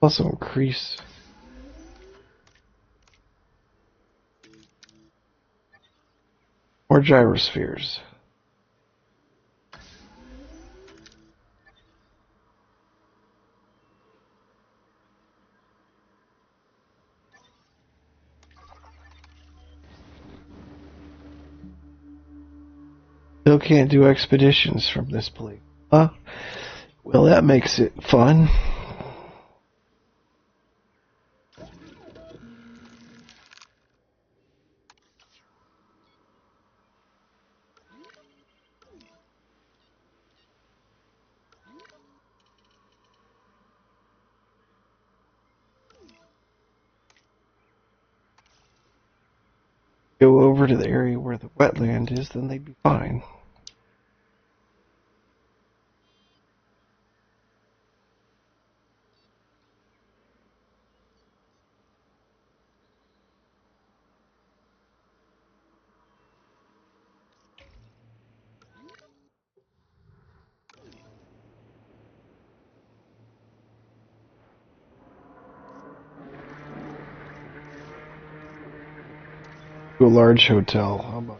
Also increase. More gyrospheres. Still can't do expeditions from this place. Huh? Well, that makes it fun. Go over to the area where the wetland is, then they'd be fine. To a large hotel. How about?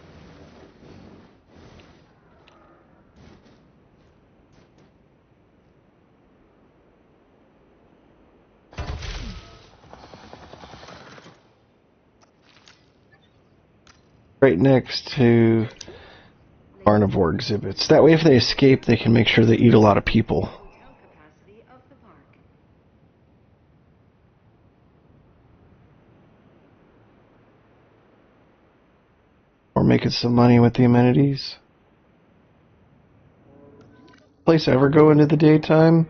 Right next to carnivore exhibits. That way if they escape, they can make sure they eat a lot of people. Capacity of the park. Or making some money with the amenities. Place ever go into the daytime?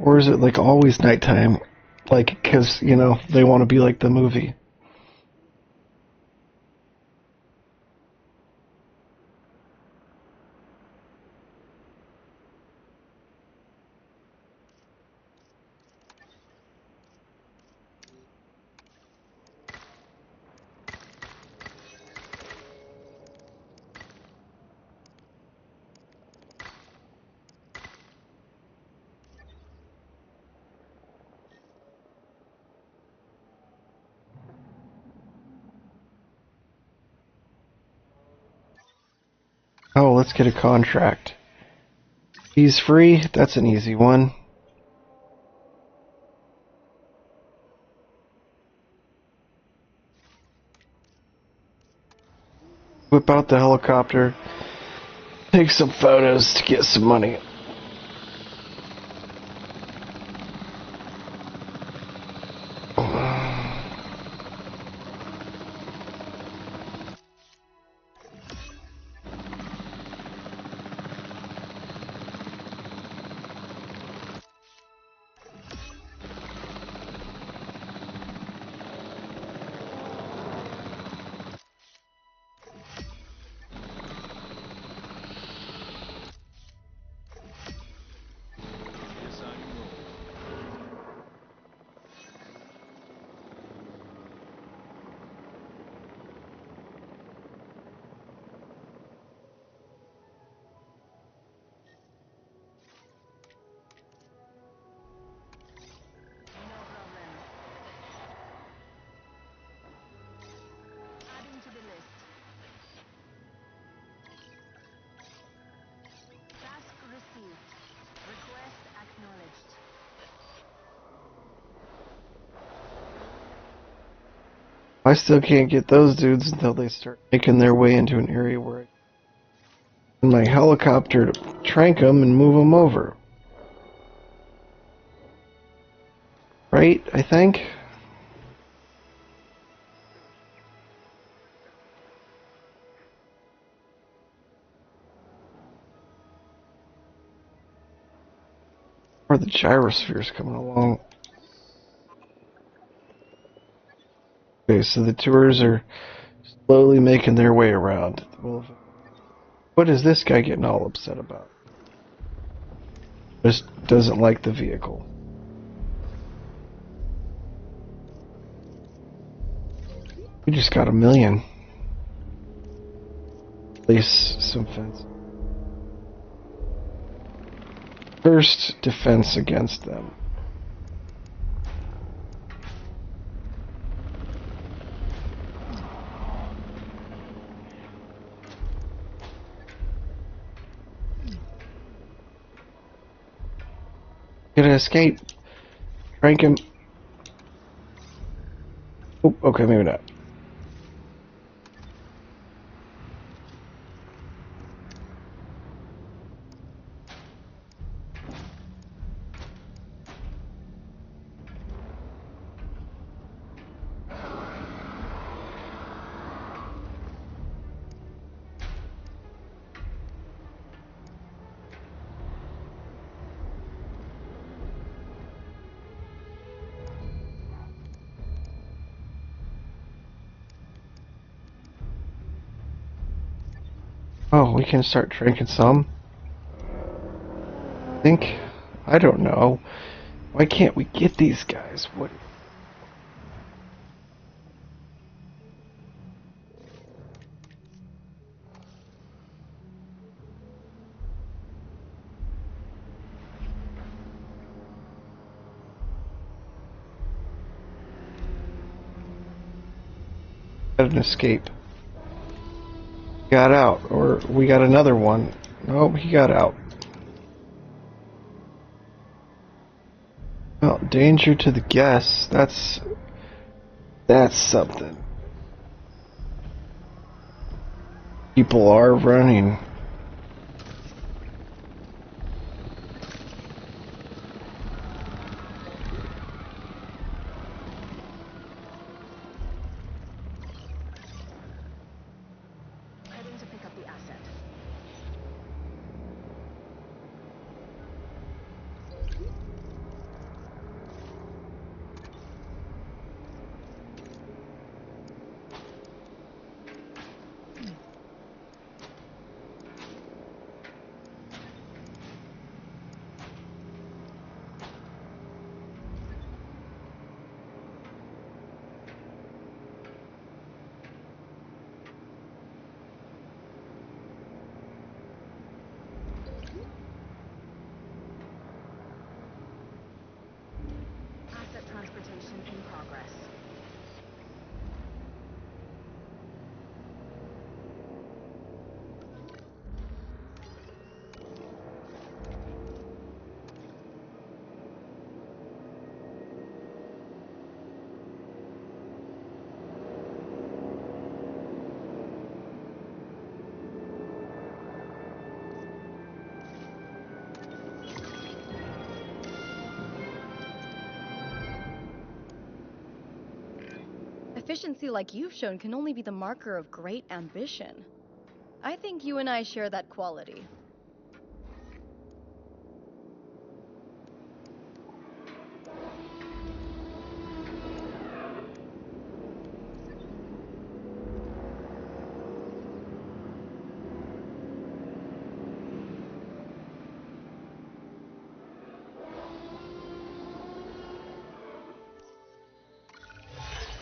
Or is it like always nighttime? Like, because, you know, they want to be like the movie. Oh, let's get a contract. He's free? That's an easy one. whip out the helicopter, take some photos to get some money. I still can't get those dudes until they start making their way into an area where I can my helicopter to trank them and move them over. Right, I think? Or the gyrosphere's coming along. Okay, so the tours are slowly making their way around. Well, what is this guy getting all upset about? Just doesn't like the vehicle. We just got 1 million. Place some fence. First defense against them. Gonna escape. Crank him. Oh, okay, maybe not. Oh, we can start drinking some. I think. I don't know. Why can't we get these guys? What? Got an escape. Got out, or we got another one. Nope, he got out. Well, danger to the guests. That's something. People are running. Heading to pick up the asset. Efficiency like you've shown can only be the marker of great ambition. I think you and I share that quality.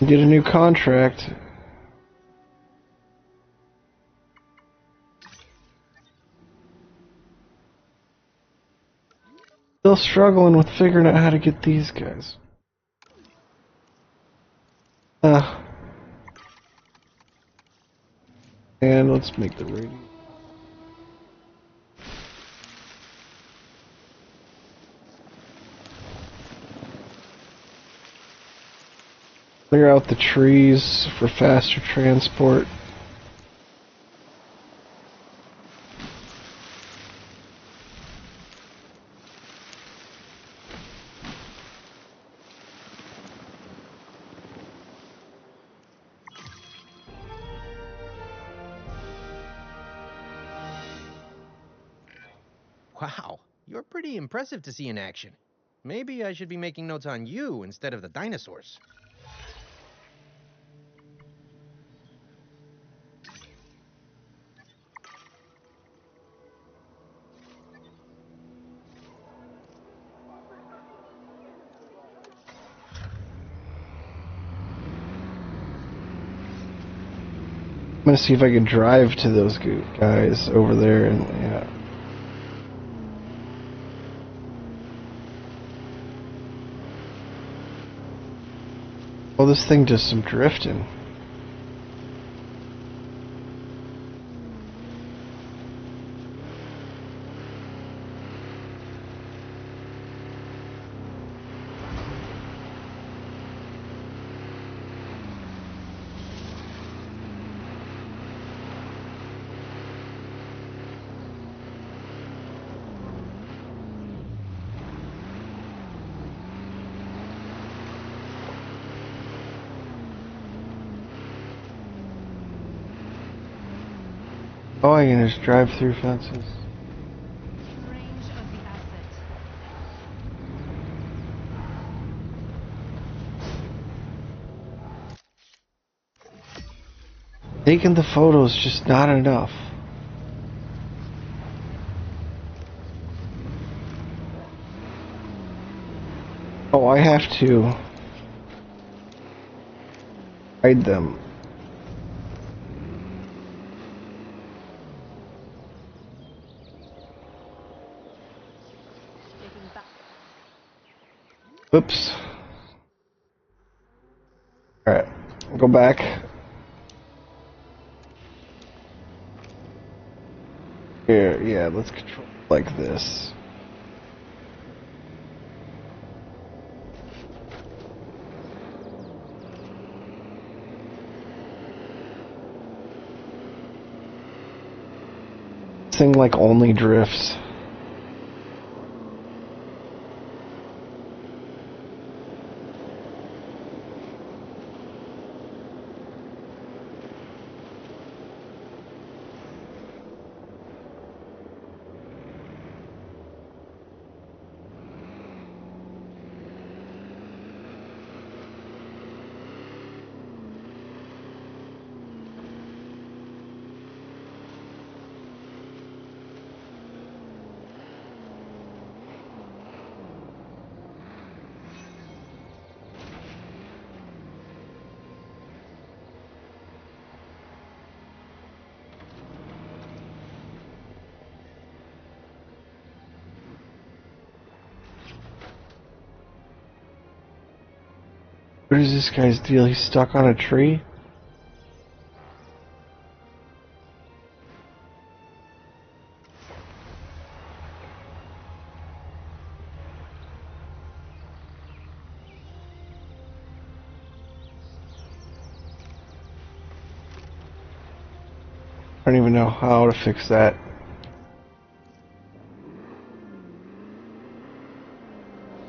Get a new contract. Still struggling with figuring out how to get these guys. And let's make the radio. Clear out the trees for faster transport. Wow, you're pretty impressive to see in action. Maybe I should be making notes on you instead of the dinosaurs. I'm gonna see if I can drive to those guys over there and yeah. Oh, this thing does some drifting. Oh, I can just drive through fences. Range of the asset. Taking the photos just not enough. Oh, I have to hide them. Oops. Alright, go back. Here, yeah, let's control it like this. This thing like only drifts. What is this guy's deal? He's stuck on a tree? I don't even know how to fix that.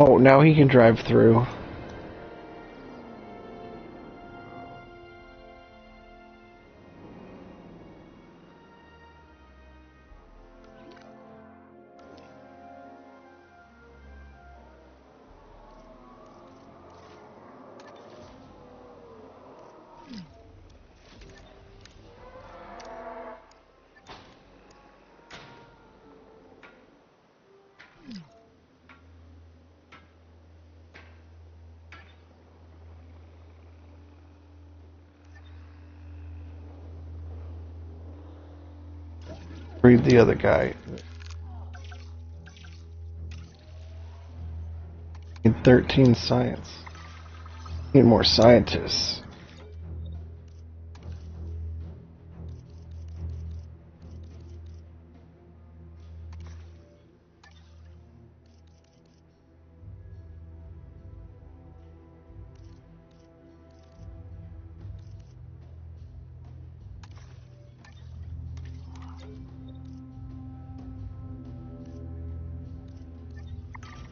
Oh, now he can drive through. Read the other guy. Need 13 science. Need more scientists.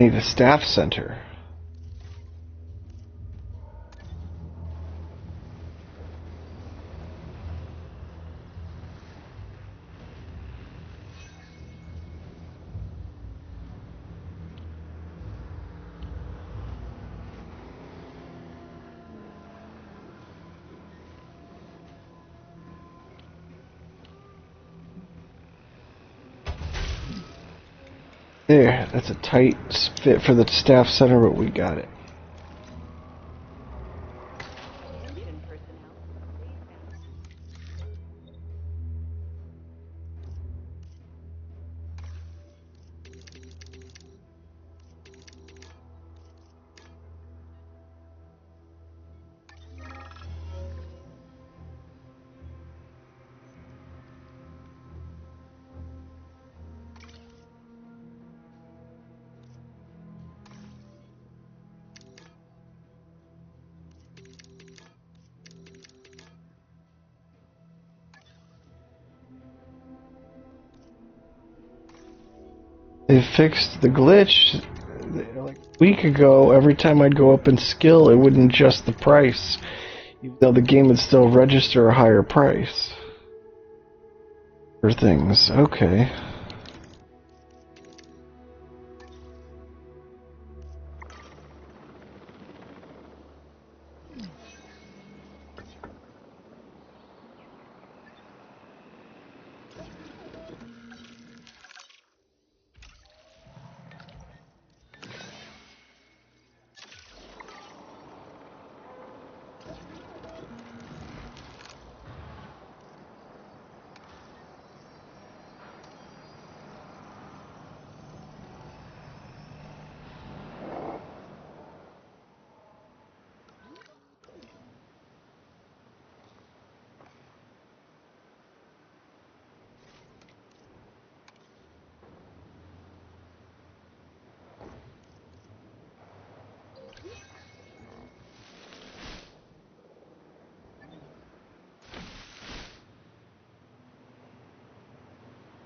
Need a staff center. There, that's a tight fit for the staff center, but we got it. They fixed the glitch like a week ago. Every time I'd go up in skill, it wouldn't adjust the price, even though the game would still register a higher price for things. Okay.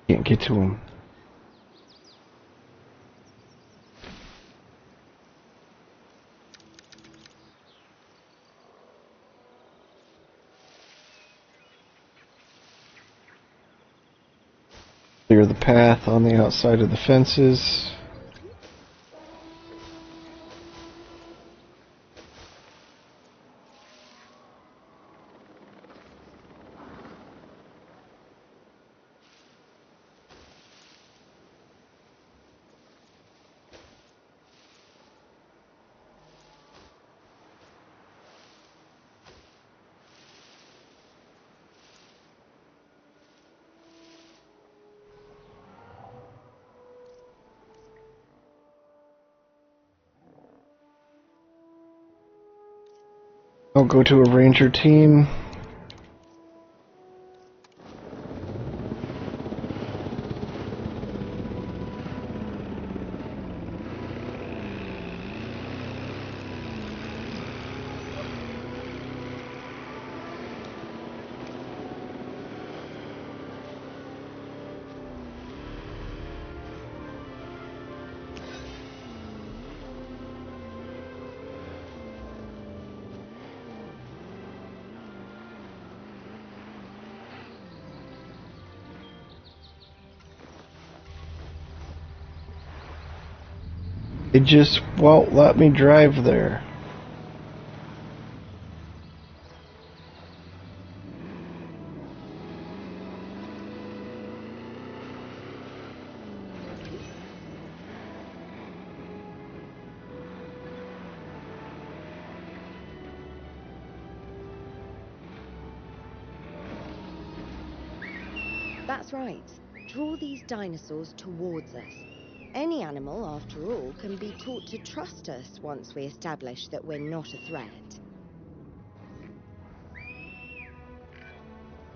Can't get to him. Clear the path on the outside of the fences. I'll go to a ranger team. It just won't let me drive there. That's right. Draw these dinosaurs towards us. Any animal, after all, can be taught to trust us once we establish that we're not a threat.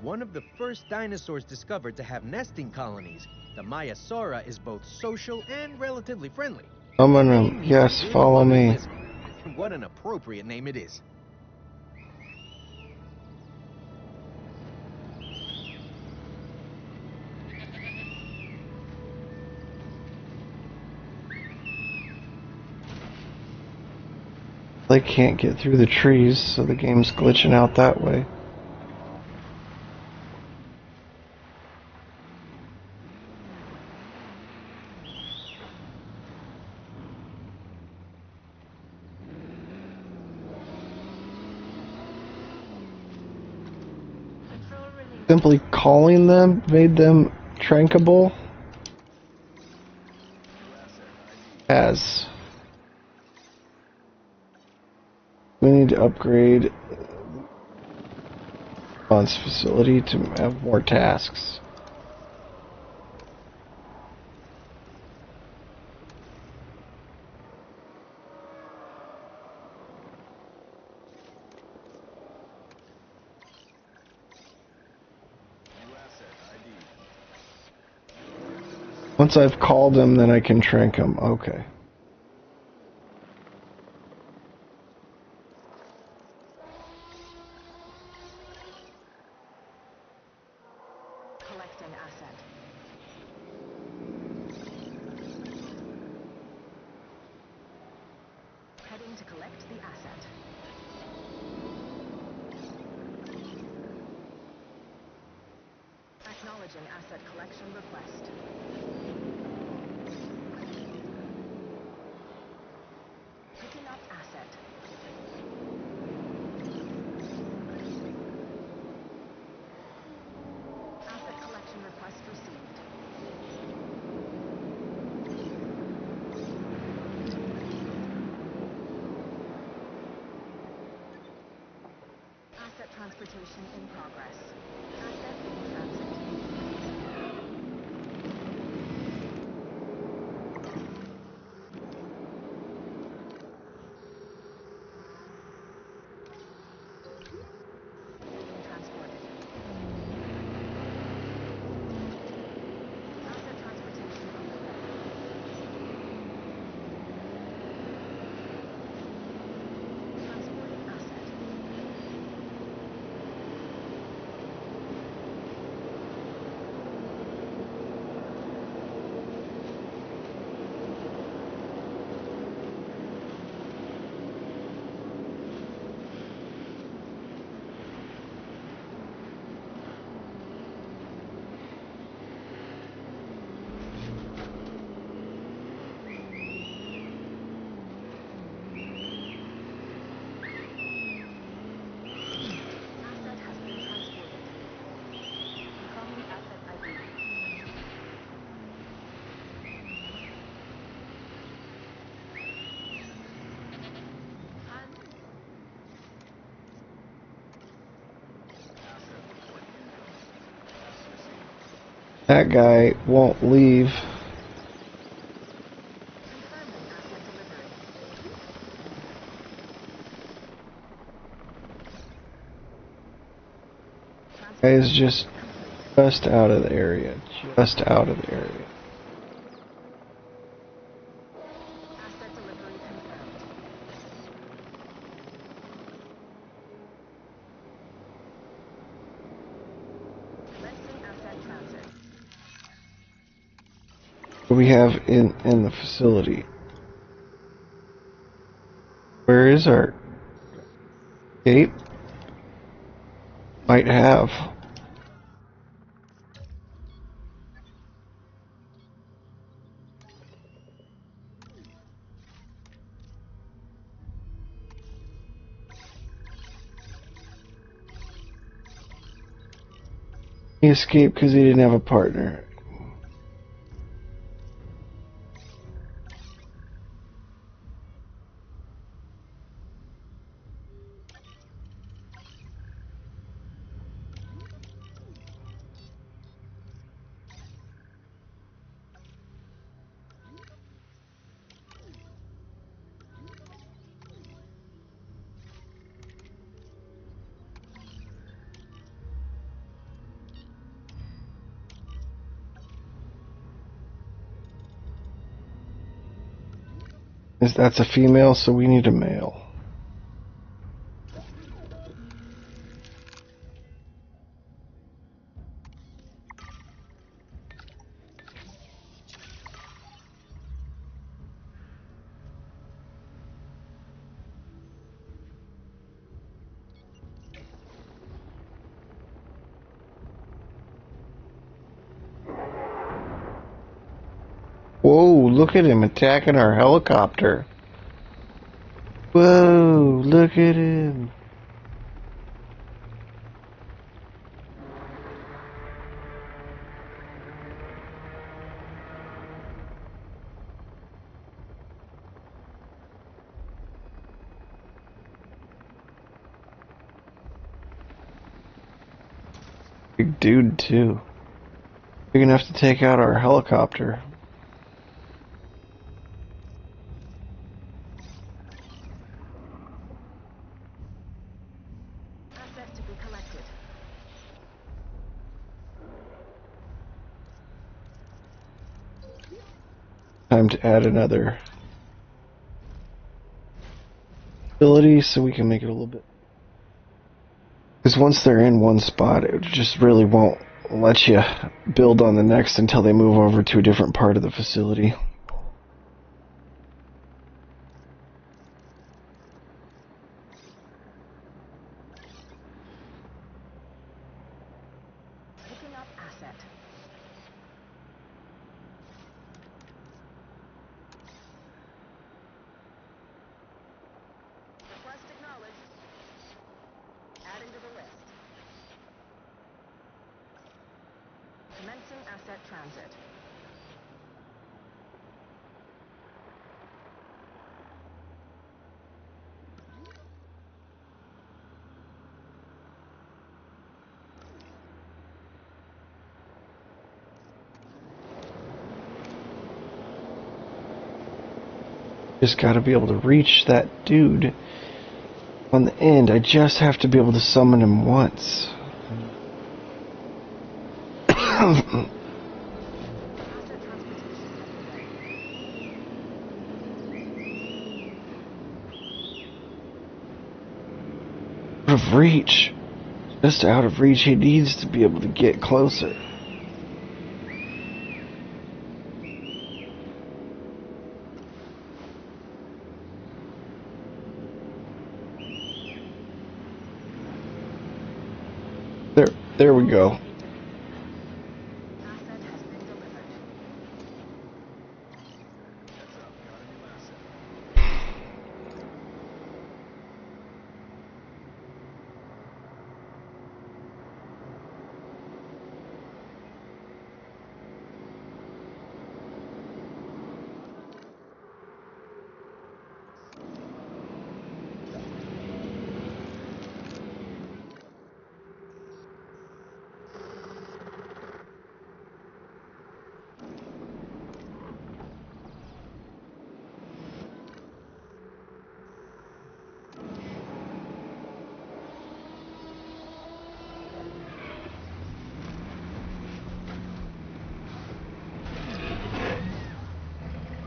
One of the first dinosaurs discovered to have nesting colonies, the Maiasaura is both social and relatively friendly. I'm Their gonna, name means yes, big follow mother me. lizard. What an appropriate name it is. They can't get through the trees, so the game's glitching out that way. Simply calling them made them trankable. As we need to upgrade response facility to have more tasks. Once I've called them, then I can trank them. Okay. Collecting asset. Heading to collect the asset. Acknowledging asset collection request. Picking up asset. Asset collection request received. Asset transportation in progress. Asset in transit. Being transported. Asset transportation underway. Transporting asset. Asset has been transported. Confirming asset ID. Hand. That guy won't leave. Confirming asset delivery. Guy is just out of the area. Just out of the area. Asset delivery confirmed. Commencing asset transit. What do we have in the facility? Where is our gate? Might have. He escaped because he didn't have a partner. That's a female, so we need a male. Whoa, look at him attacking our helicopter. Whoa, look at him. Big dude, too. Big enough to take out our helicopter. Asset to be collected. Time to add another ability so we can make it a little bit. Because once they're in one spot, it just really won't let you build on the next until they move over to a different part of the facility. Picking up asset. Request acknowledged. Adding to the list. Commencing asset transit. Just gotta be able to reach that dude on the end. I just have to be able to summon him once. Out of reach. Just out of reach. He needs to be able to get closer. There we go.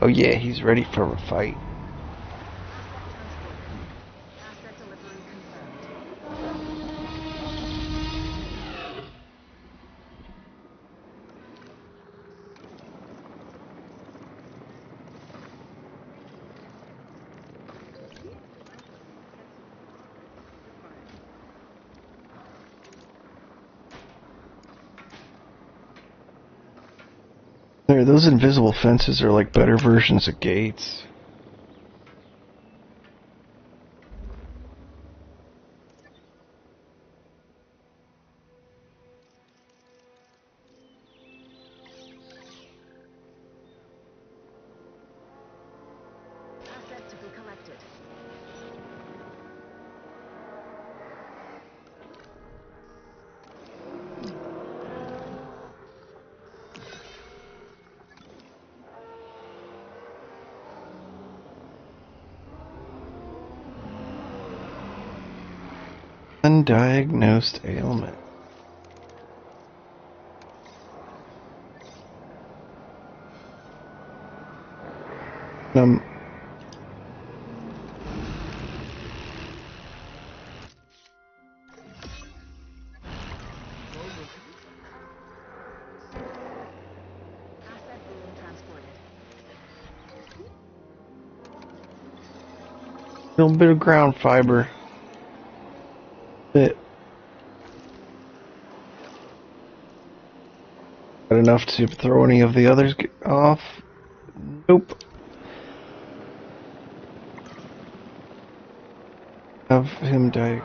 Oh yeah, he's ready for a fight. Asset delivery confirmed. There, those invisible fences are like better versions of gates. Asset to be collected. Undiagnosed ailment. A little bit of ground fiber. Bit. Got enough to throw any of the others off? Nope. Have him die.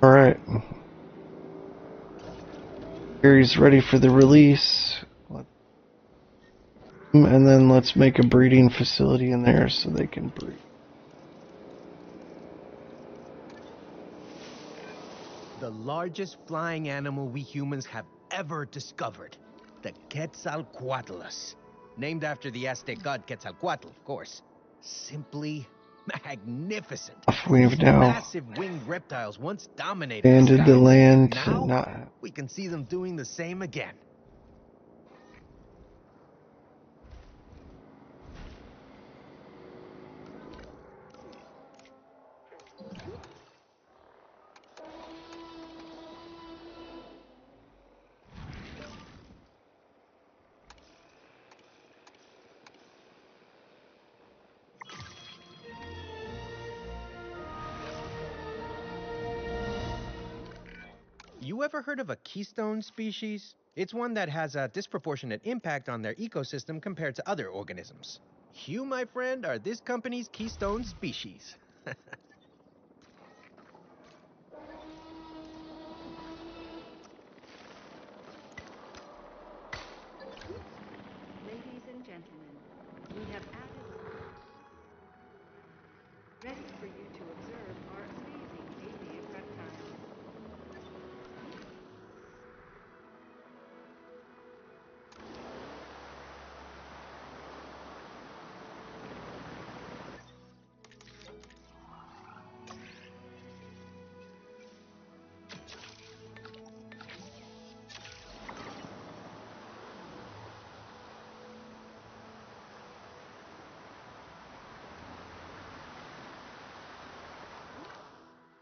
Alright. Gary's ready for the release. And then let's make a breeding facility in there so they can breed. The largest flying animal we humans have ever discovered. The Quetzalcoatlus. Named after the Aztec god Quetzalcoatl, of course. Simply magnificent. We've These now massive winged reptiles once dominated expanded the land. Now we can see them doing the same again. You ever heard of a keystone species? It's one that has a disproportionate impact on their ecosystem compared to other organisms. You, my friend, are this company's keystone species. Ladies and gentlemen, we have added ready for you to observe our amazing avian reptiles.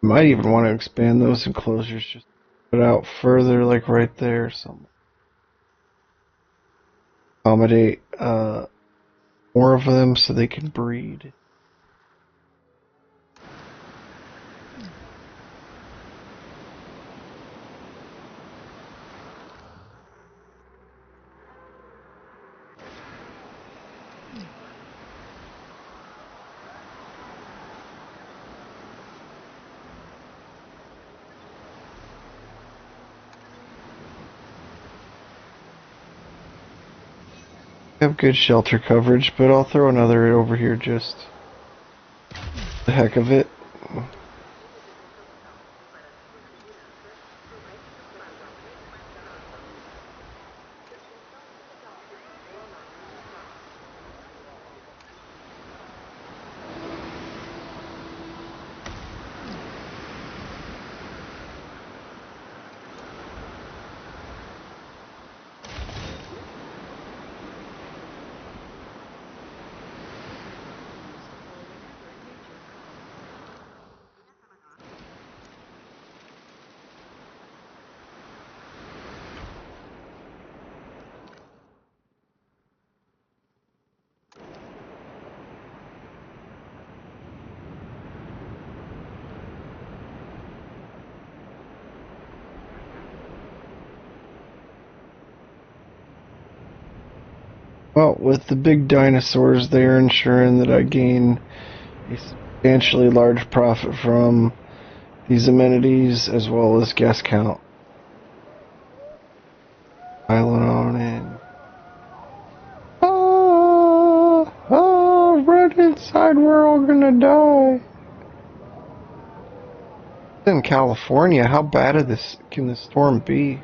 Might even want to expand those enclosures, just put out further, like right there or something. Accommodate more of them so they can breed. Have good shelter coverage, but I'll throw another over here just the heck of it. Well, with the big dinosaurs, they're ensuring that I gain a substantially large profit from these amenities as well as guest count. Island on in. Right inside, we're all gonna die. In California, how bad can this storm be?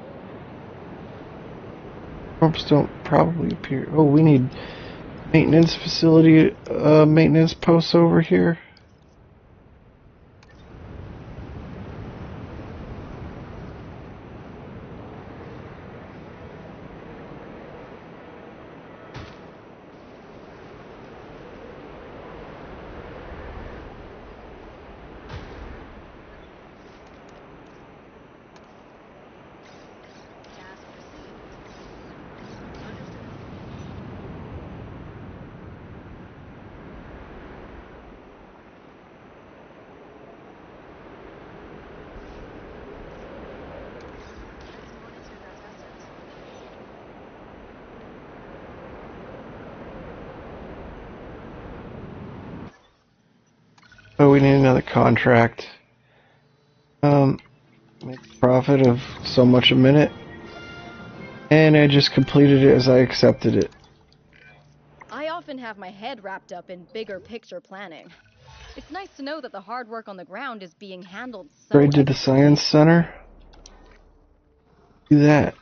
Storms don't probably appear. Oh, we need maintenance facility, maintenance posts over here. we need another contract. Make a profit of so much a minute. And I just completed it as I accepted it. I often have my head wrapped up in bigger picture planning. It's nice to know that the hard work on the ground is being handled so Upgrade to the expertly. Science Center. Do that.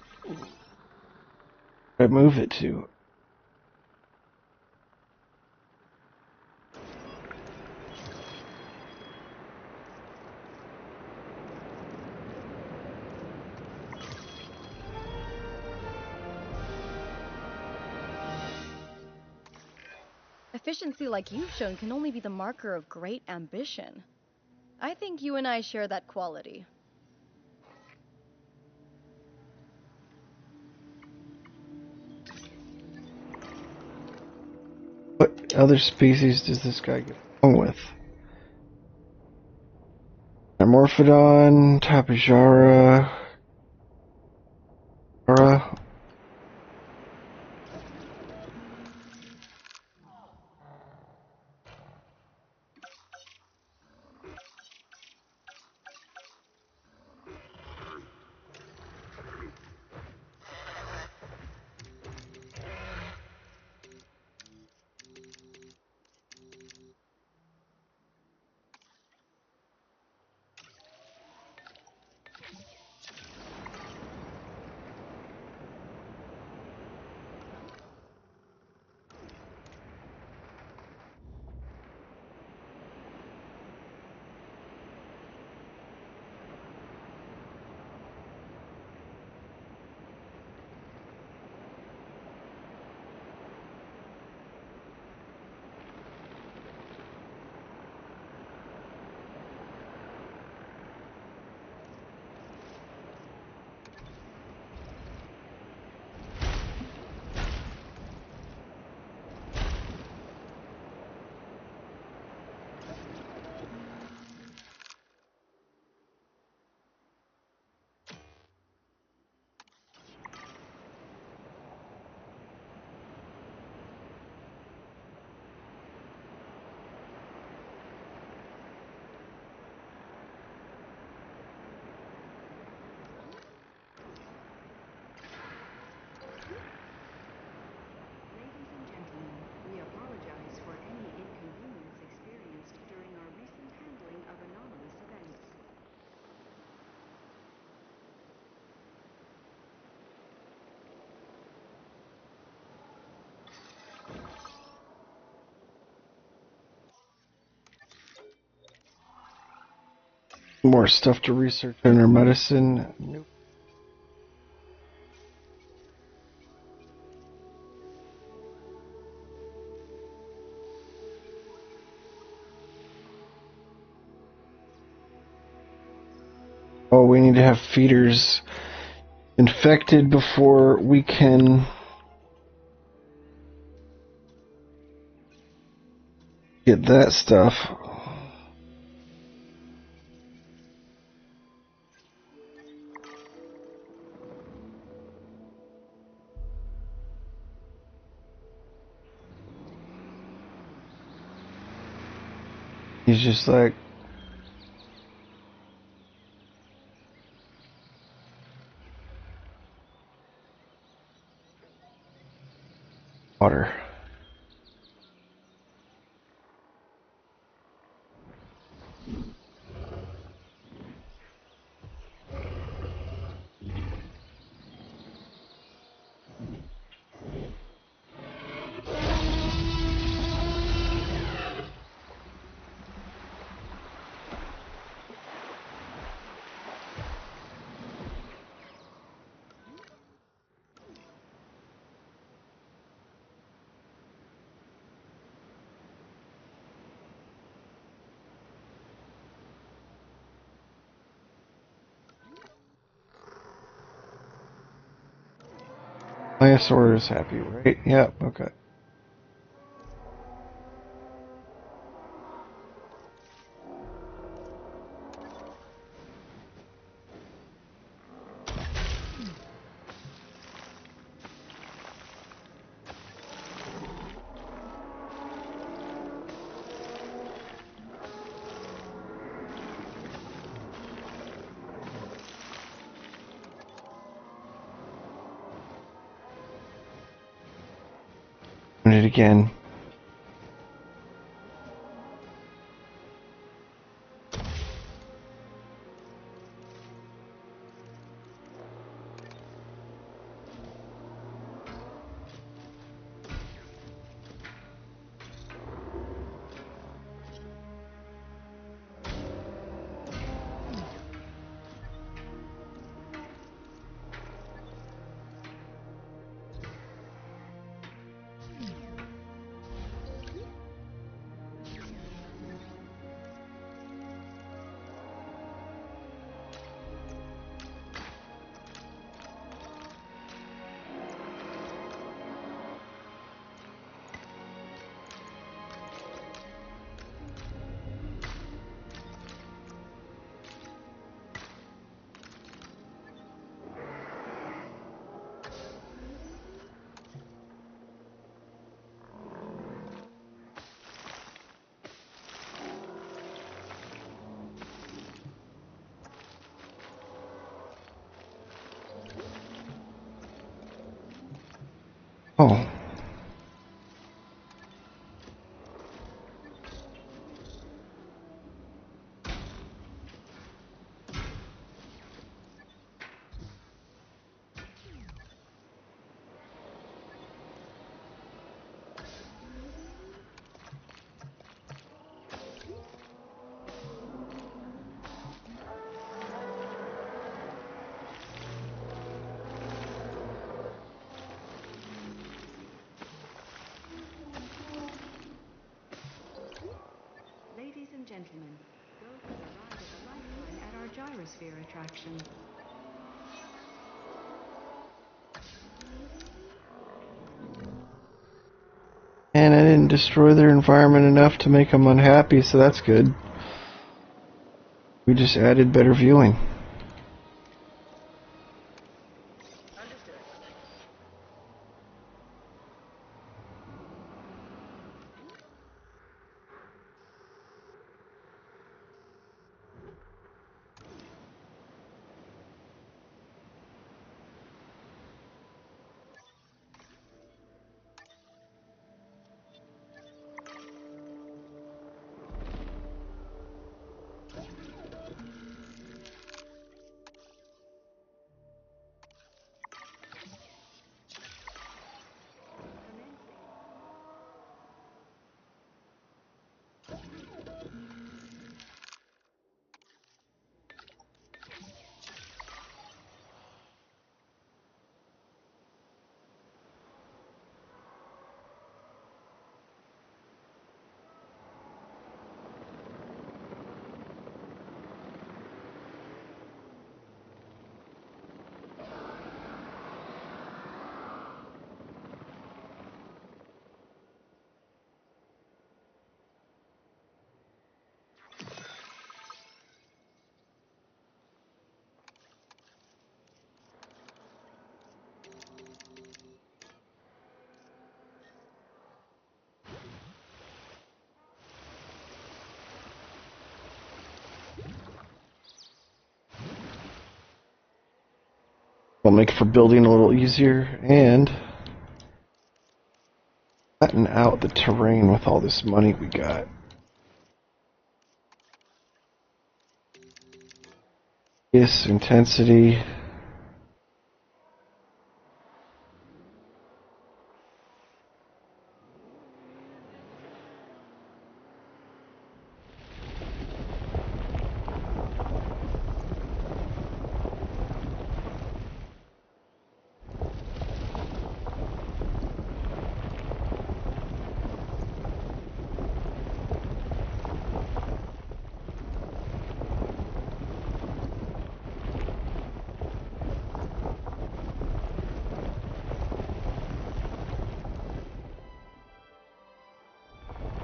I move it to. Efficiency like you've shown can only be the marker of great ambition. I think you and I share that quality. What other species does this guy get along with? Morphodon, Tapejara, Aura. Ladies and gentlemen, we apologize for any inconvenience experienced during our recent handling of anomalous events. More stuff to research in our medicine. Nope. Oh, we need to have feeders infected before we can get that stuff. He's just like, water. Dinosaur is happy, right? Yeah, okay. Doing it again. Oh. Ladies and gentlemen, go for the ride of a lifetime at our gyrosphere attraction. And I didn't destroy their environment enough to make them unhappy, so that's good. We just added better viewing. Will make for building a little easier and flatten out the terrain with all this money we got. Yes, intensity.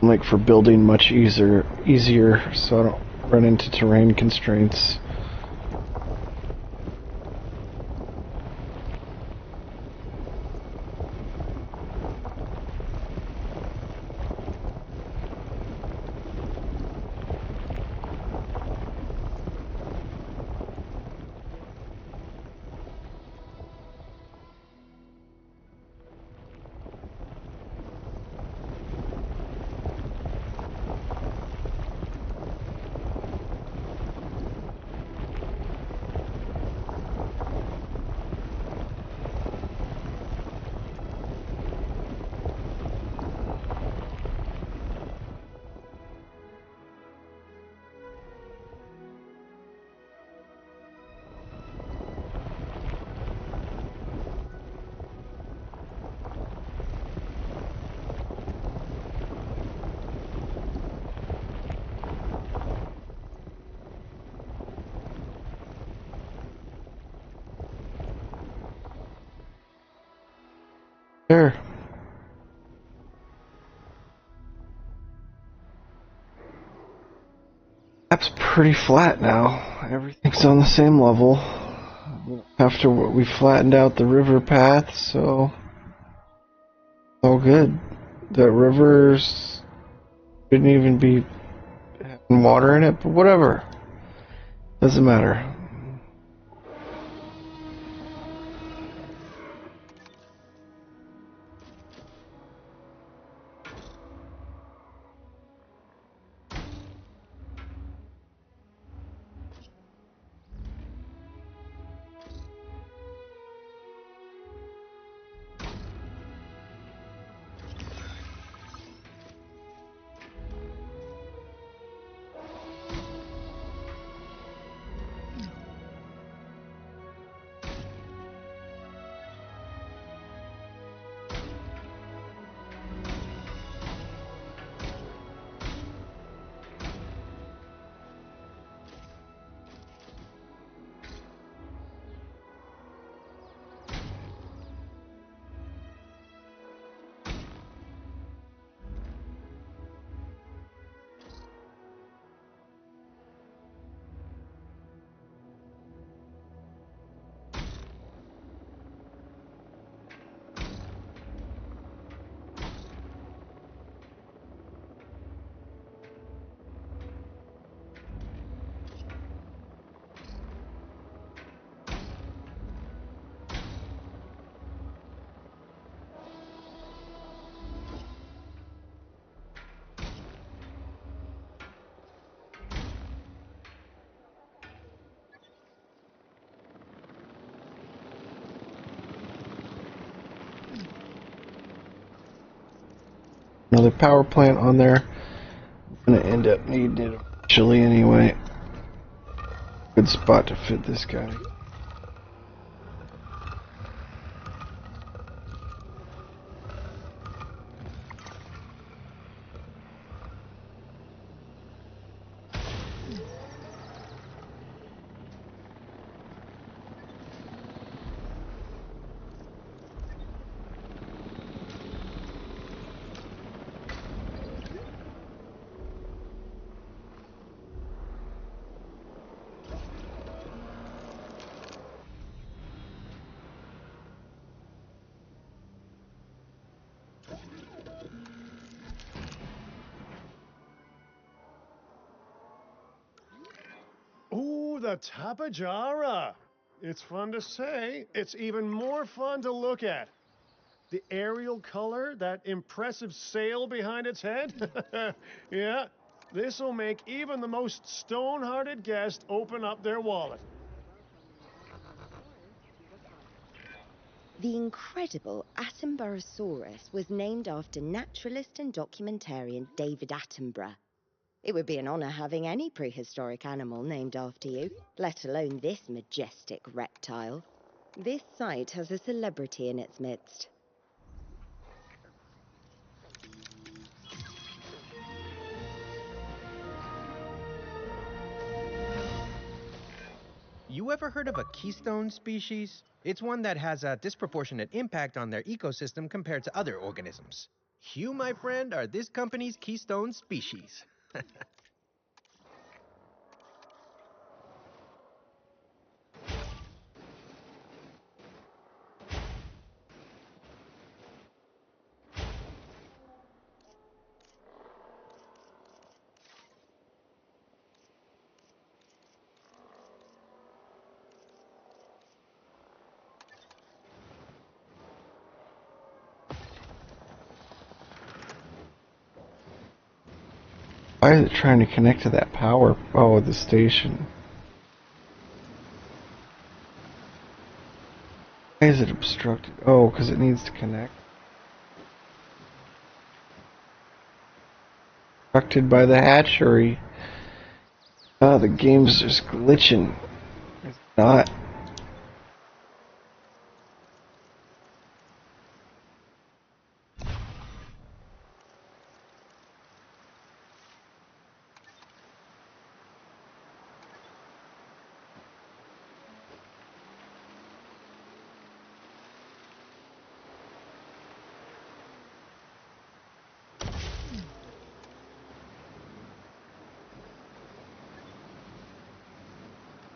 Make for building much easier so I don't run into terrain constraints. there. Map's pretty flat now. Everything's on the same level. After what we flattened out the river path, so all good. The rivers didn't even be having water in it, but whatever. Doesn't matter. Another power plant on there. I'm gonna end up needing it eventually anyway. Good spot to fit this guy. Ooh, the Tapajara. It's fun to say. It's even more fun to look at. The aerial color, that impressive sail behind its head. Yeah, this'll make even the most stone-hearted guest open up their wallet. The incredible Attenboroughsaurus was named after naturalist and documentarian David Attenborough. It would be an honor having any prehistoric animal named after you, let alone this majestic reptile. This site has a celebrity in its midst. You ever heard of a keystone species? It's one that has a disproportionate impact on their ecosystem compared to other organisms. You, my friend, are this company's keystone species. Why is it trying to connect to that power? Oh, the station. Why is it obstructed? Oh, because it needs to connect. Obstructed by the hatchery. Oh, the game's just glitching. It's not.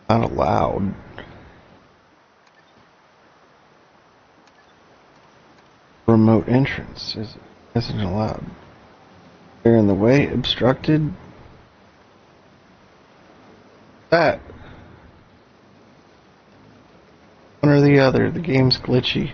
Not allowed. Remote entrance isn't allowed. They're in the way, obstructed. That. One or the other. The game's glitchy.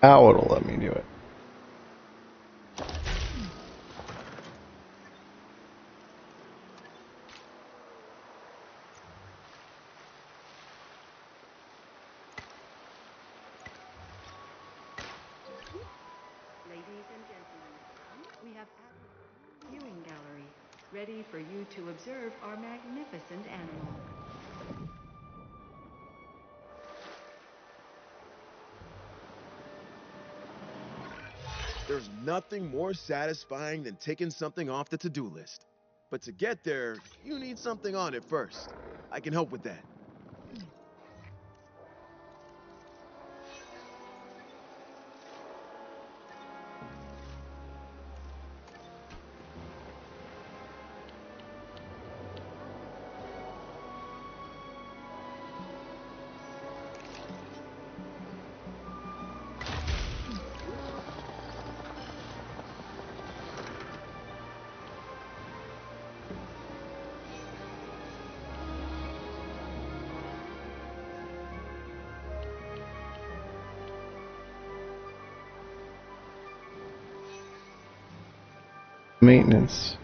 Now it'll let me do it. Ladies and gentlemen, we have a viewing gallery ready for you to observe our magnificent animal. There's nothing more satisfying than taking something off the to-do list. But to get there, you need something on it first. I can help with that. Maintenance.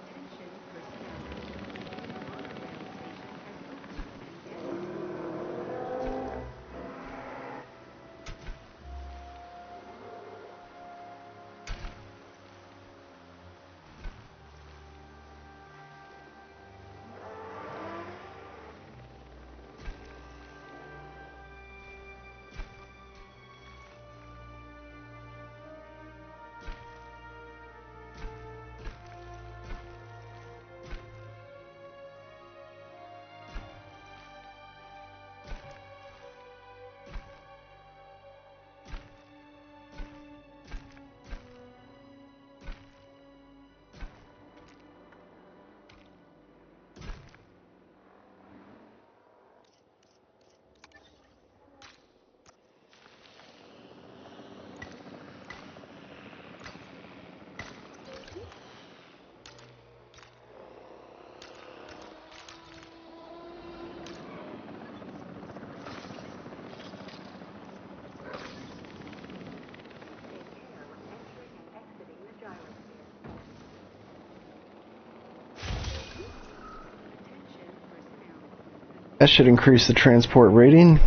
Attention personnel. Our station has opened and That should increase the transport rating.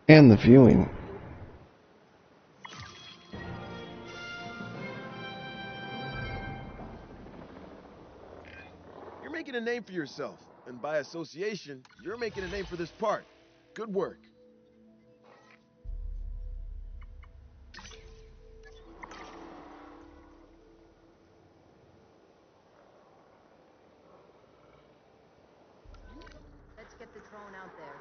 And the viewing. You're making a name for yourself, and by association, you're making a name for this park. Good work. Let's get the drone out there.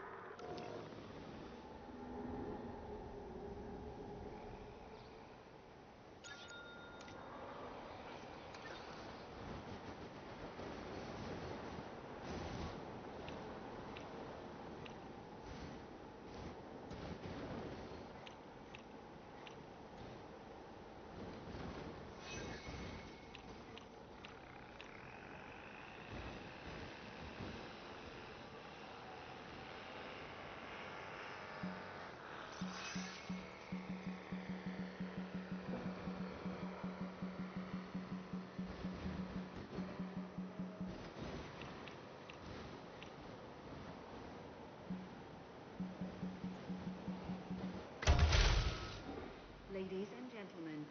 gentlemen,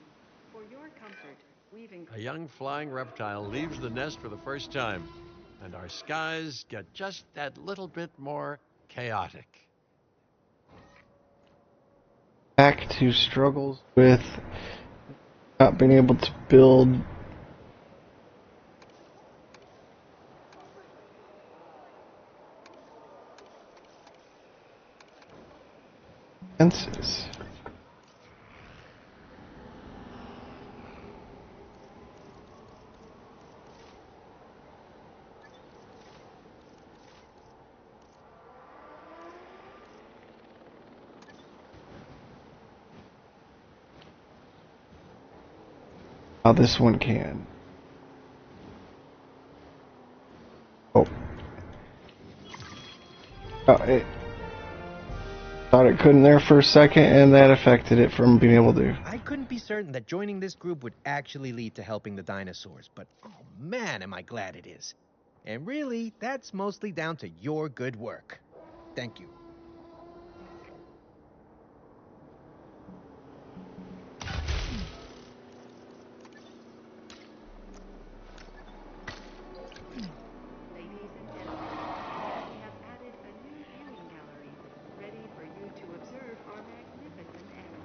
for your comfort, we've A young flying reptile leaves the nest for the first time, and our skies get just that little bit more chaotic. Back to struggles with not being able to build fences. How this one can. Oh. It thought it couldn't there for a second, and that affected it from being able to. I couldn't be certain that joining this group would actually lead to helping the dinosaurs, but oh man, am I glad it is. And really, that's mostly down to your good work. Thank you. Ladies and gentlemen, we have added a new viewing gallery, ready for you to observe our magnificent animals.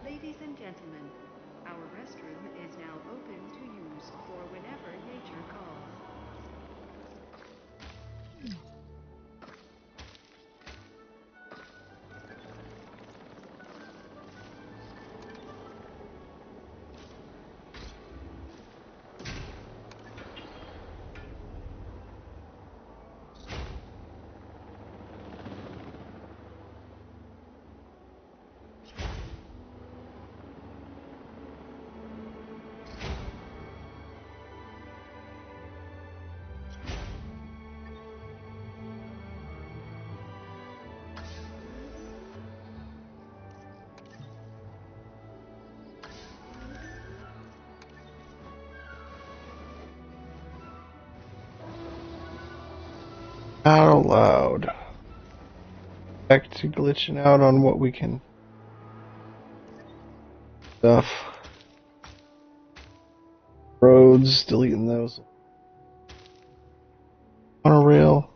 Ladies and gentlemen, our restroom is now open to use for whenever nature calls. Not allowed. Back to glitching out on what we can stuff. Roads, deleting those. Monorail.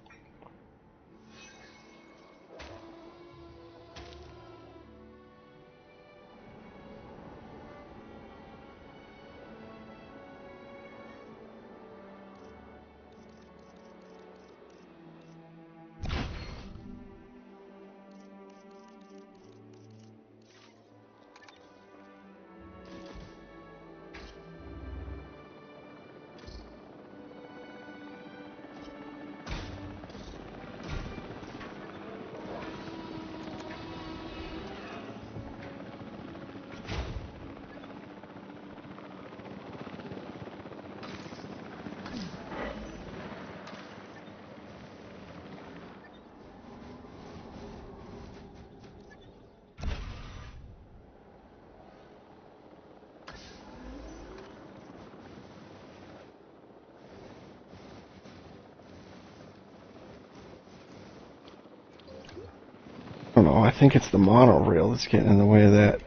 I don't know, I think it's the monorail that's getting in the way of that.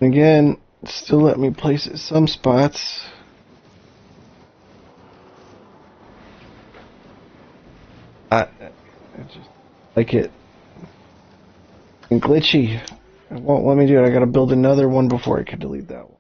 And again, still let me place it some spots. I just like it and glitchy. It won't let me do it. I gotta build another one before I can delete that one.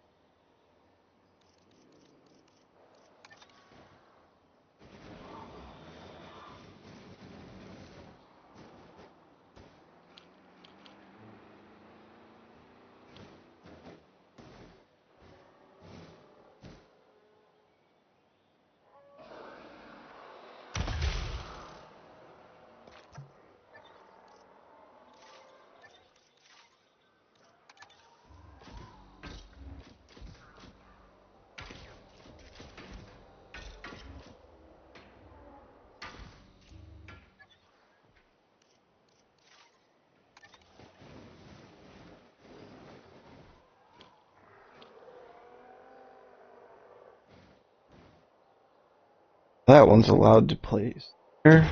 That one's allowed to place there.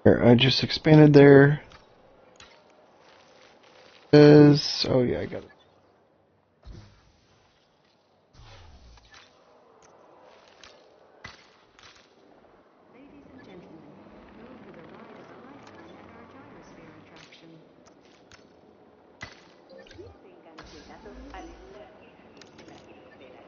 I just expanded there. Oh yeah, I got it. Ladies and gentlemen, go for the ride of a lifetime at our gyrosphere attraction. Vengan cuidados al entrar en la girosfera.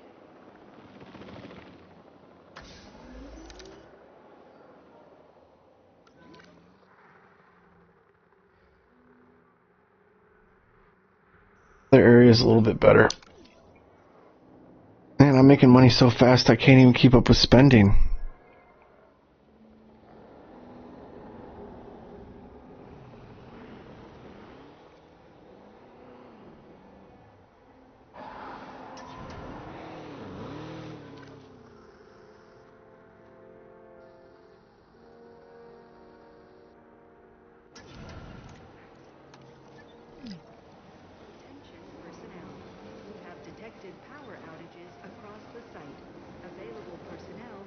Other area is a little bit better. Man, I'm making money so fast I can't even keep up with spending. Attention personnel. We have detected power outages across the site. Available personnel,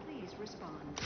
please respond.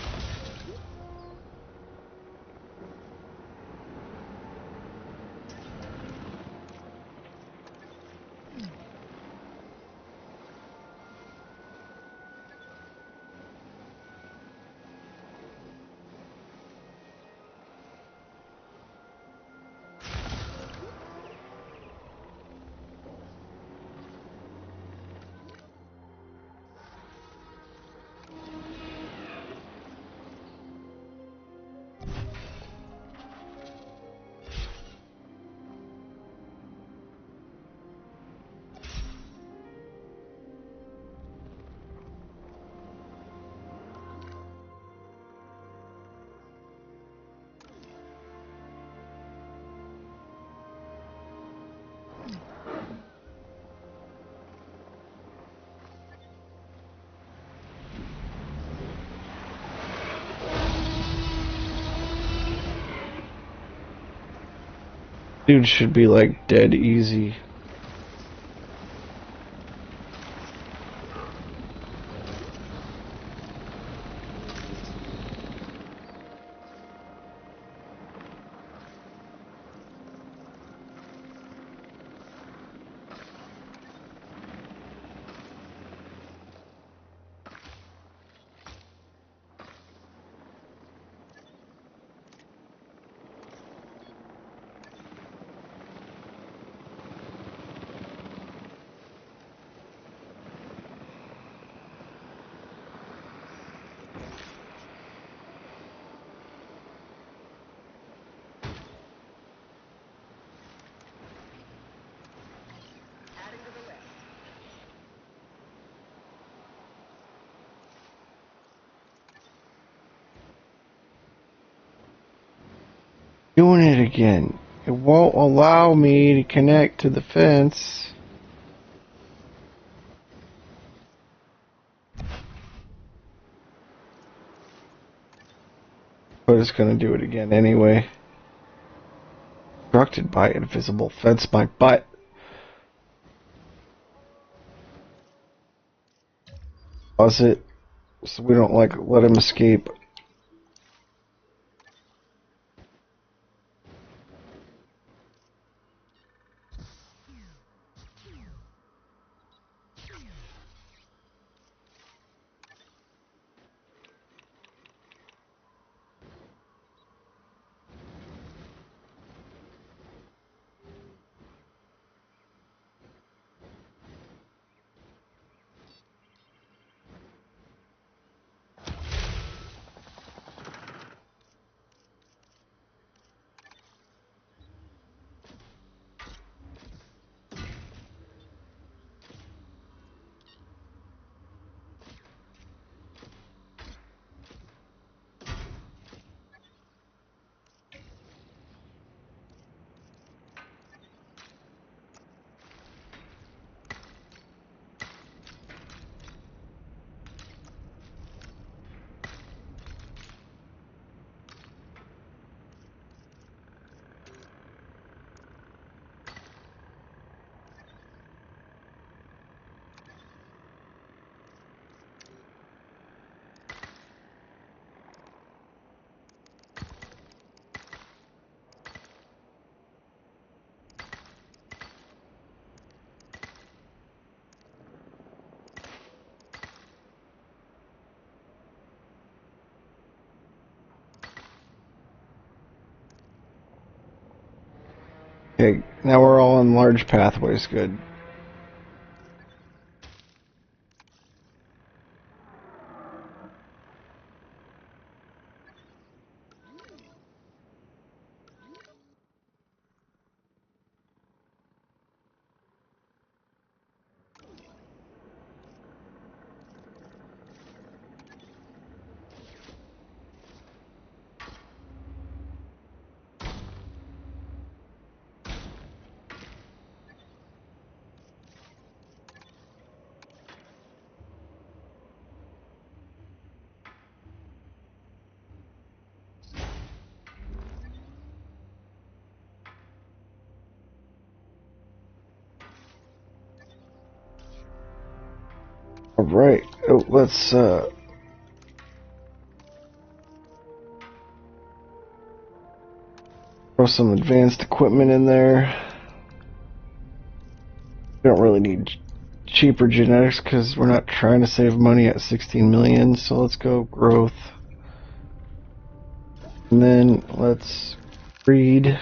Dude should be like dead easy. Doing it again. It won't allow me to connect to the fence. But it's gonna do it again anyway. Obstructed by invisible fence, my butt. Pause it so we don't let him escape. Okay, now we're all on large pathways. Good. All right. Oh, let's throw some advanced equipment in there. We don't really need cheaper genetics because we're not trying to save money at 16 million. So let's go growth. And then let's breed.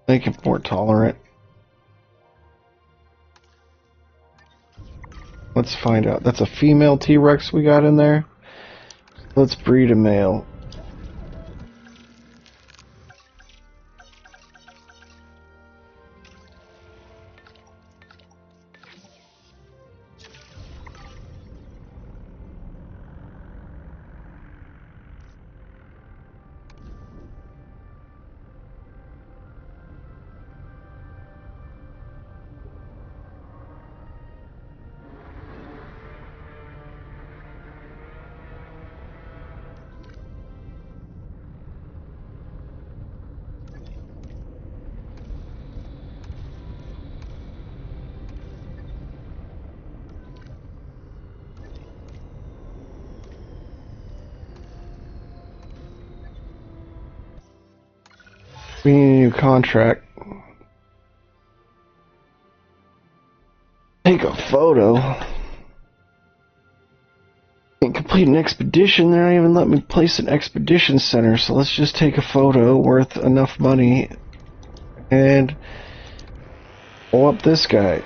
Make it more tolerant. Let's find out. That's a female T-Rex we got in there. Let's breed a male. We need a new contract. Take a photo. Can't complete an expedition. They're not even letting me place an expedition center. So let's just take a photo worth enough money and pull up this guy.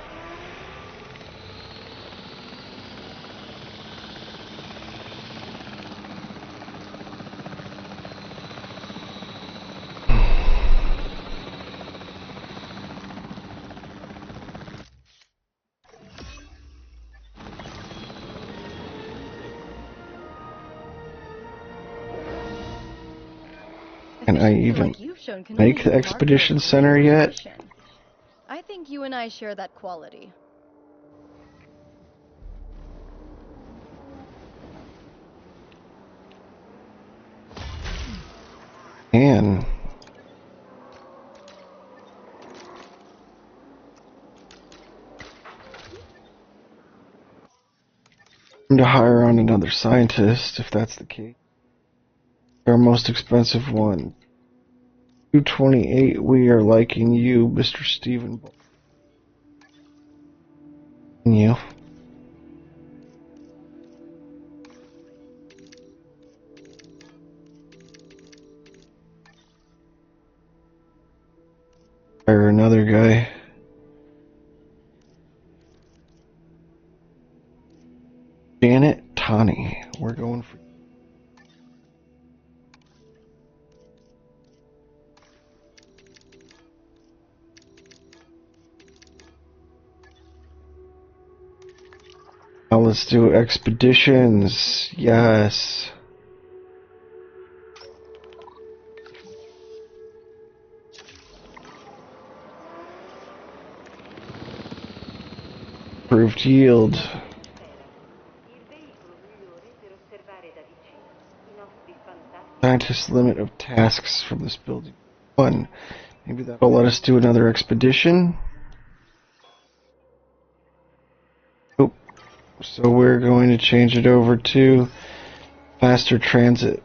Can I even make the expedition center yet? I think you and I share that quality. And to hire on another scientist if that's the case. Our most expensive one. 228, we are liking you, Mr. Stephen. You. Hire another guy. Janet Tani. We're going for. Now let's do expeditions. Yes. Improved yield. Il veicolo migliore per osservare Scientist limit of tasks from this building. 1. Maybe that'll let us do another expedition. Oh, so we're going to change it over to faster transit.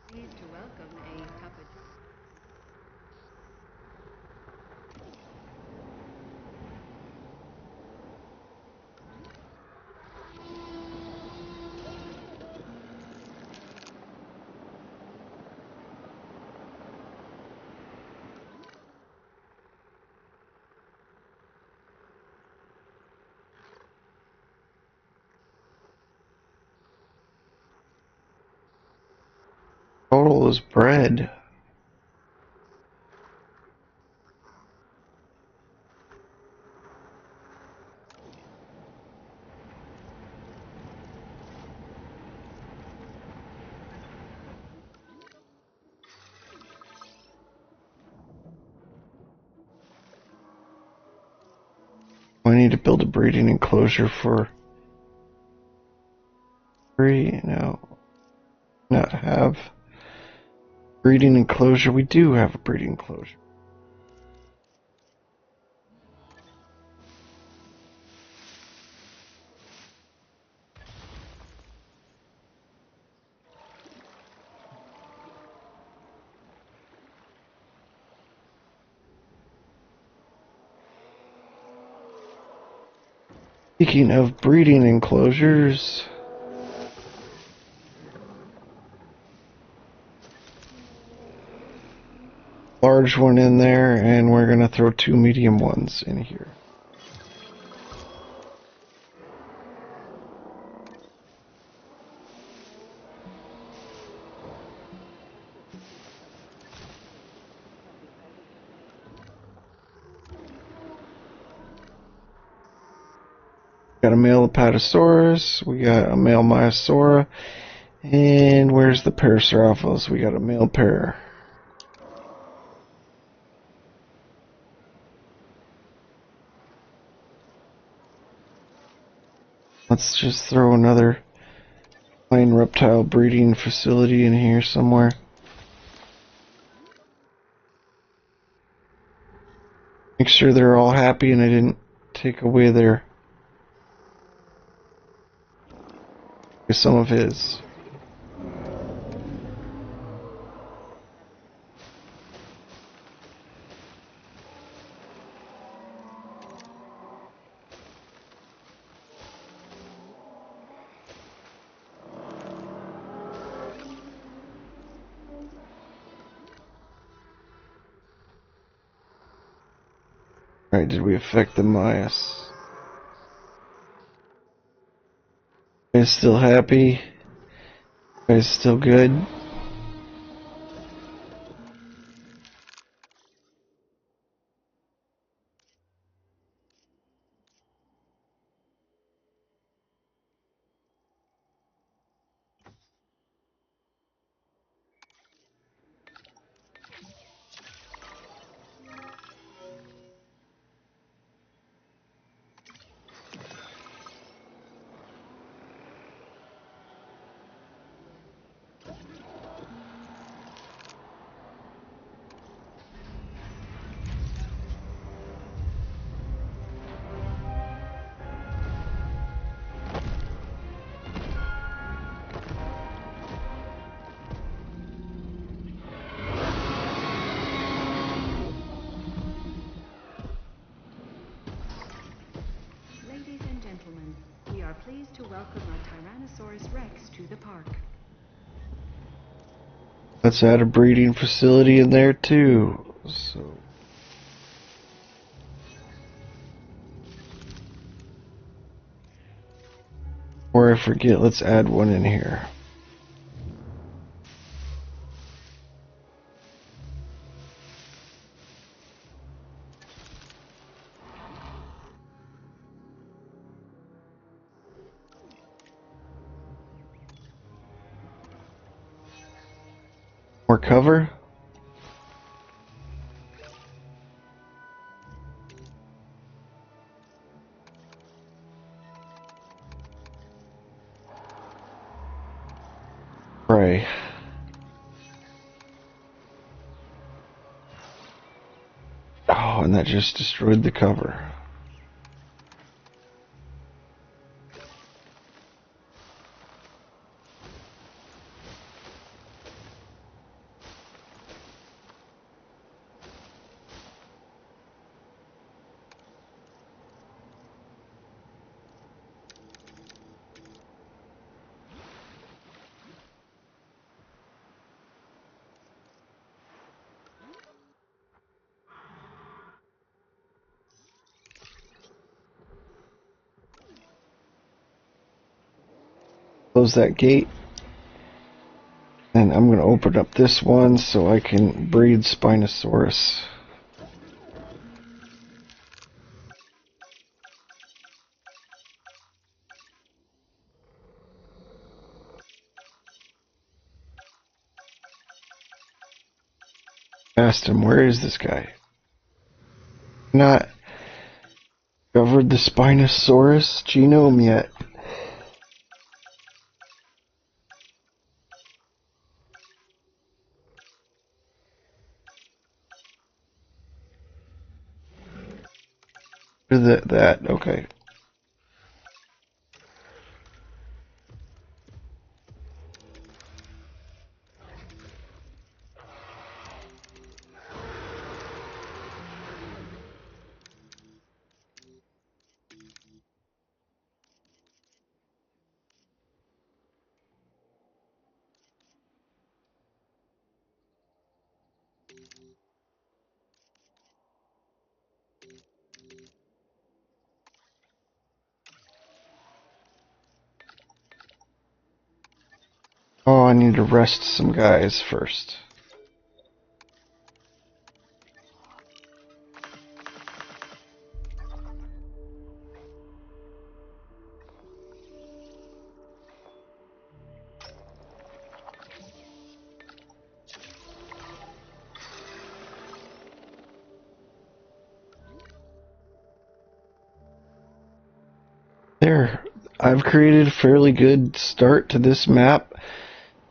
Pleased to welcome a cup of Total is bread. I need to build a breeding enclosure for 3. No, not have breeding enclosure. We do have a breeding enclosure. Speaking of breeding enclosures, large one in there, and we're gonna throw 2 medium ones in here. Got a male Apatosaurus, we got a male Myosaura, and where's the Parasaurolophus? We got a male pair. Let's just throw another plain reptile breeding facility in here somewhere. Make sure they're all happy and I didn't take away their some of his. Alright, did we affect the Myas? You guys still happy? You guys still good? Ladies and gentlemen, we are pleased to welcome a Tyrannosaurus Rex to the park. Let's add a breeding facility in there too. So before I forget, let's add one in here. more cover. Pray. Oh, and that just destroyed the cover. Close that gate. And I'm going to open up this one so I can breed Spinosaurus. Asked him, where is this guy? Not covered the Spinosaurus genome yet. That, okay. Oh, I need to rest some guys first. There, I've created a fairly good start to this map.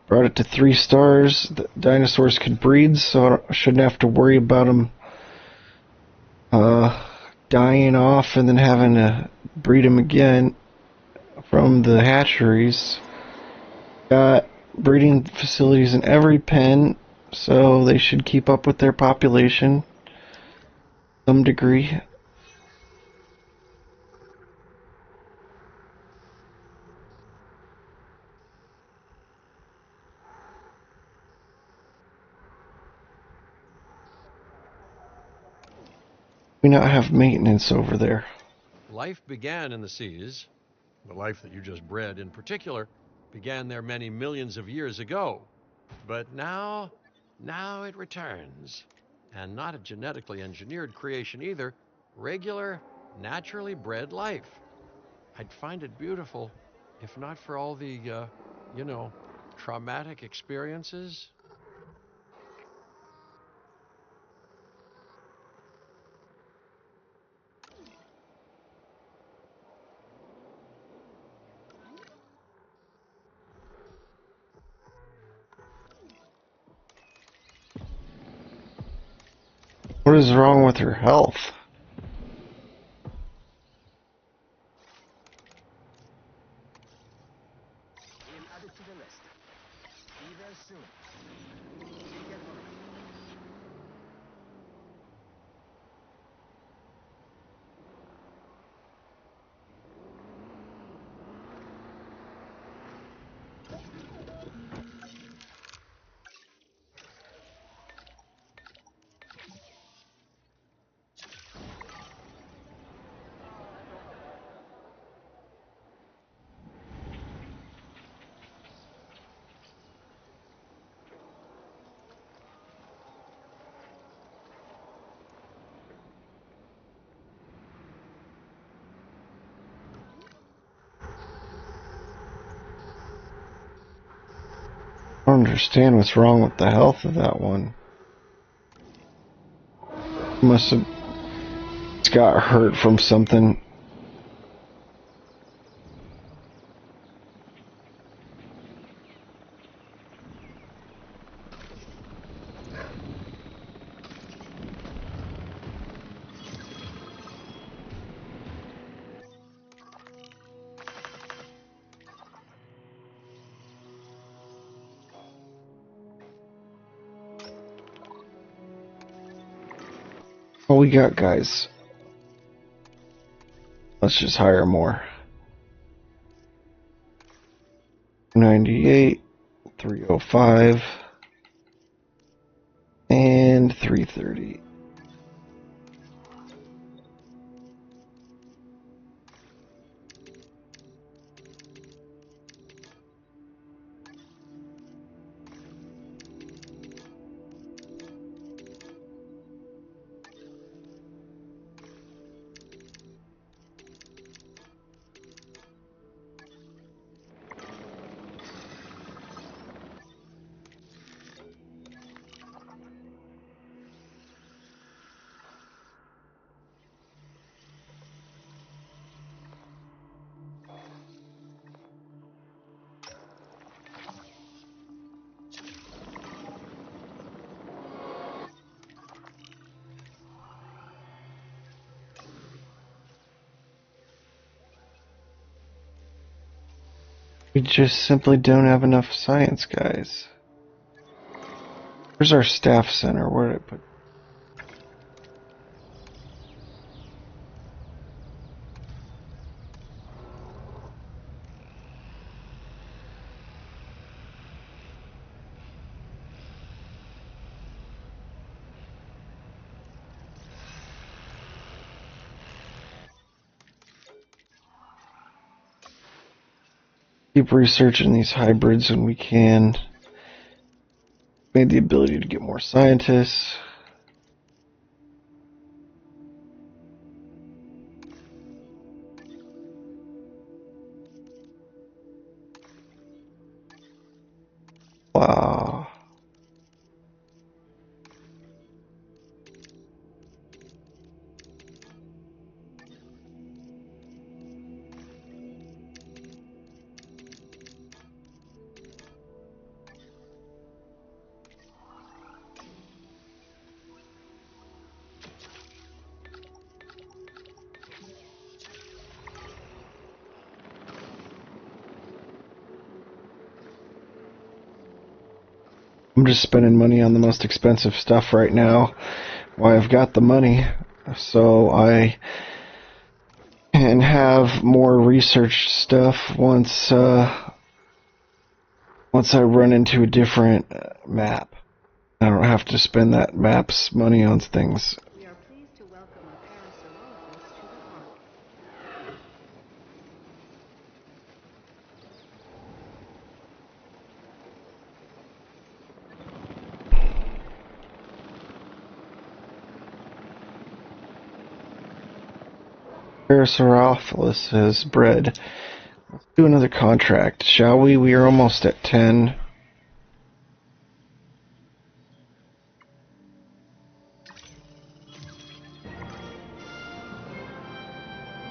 Brought it to 3 stars. The dinosaurs could breed, so I shouldn't have to worry about them dying off and then having to breed them again from the hatcheries. Got breeding facilities in every pen, so they should keep up with their population to some degree. We not have maintenance over there. Life began in the seas. The life that you just bred in particular began there many millions of years ago. But now it returns. And not a genetically engineered creation either. Regular, naturally bred life. I'd find it beautiful if not for all the, traumatic experiences. What is wrong with her health? don't understand what's wrong with the health of that one. Must have got hurt from something. What we got, guys? Let's just hire more. 98, 305, and 330. We just simply don't have enough science, guys. Where's our staff center? Where did I put? Keep researching these hybrids when we can. Made the ability to get more scientists. Wow. I'm just spending money on the most expensive stuff right now. Why, I've got the money, so I can have more research stuff once I run into a different map. I don't have to spend that map's money on things. We are pleased to welcome a Parasaurolophus to the park. Parasaurolophus has bred. Let's do another contract, shall we? We are almost at 10.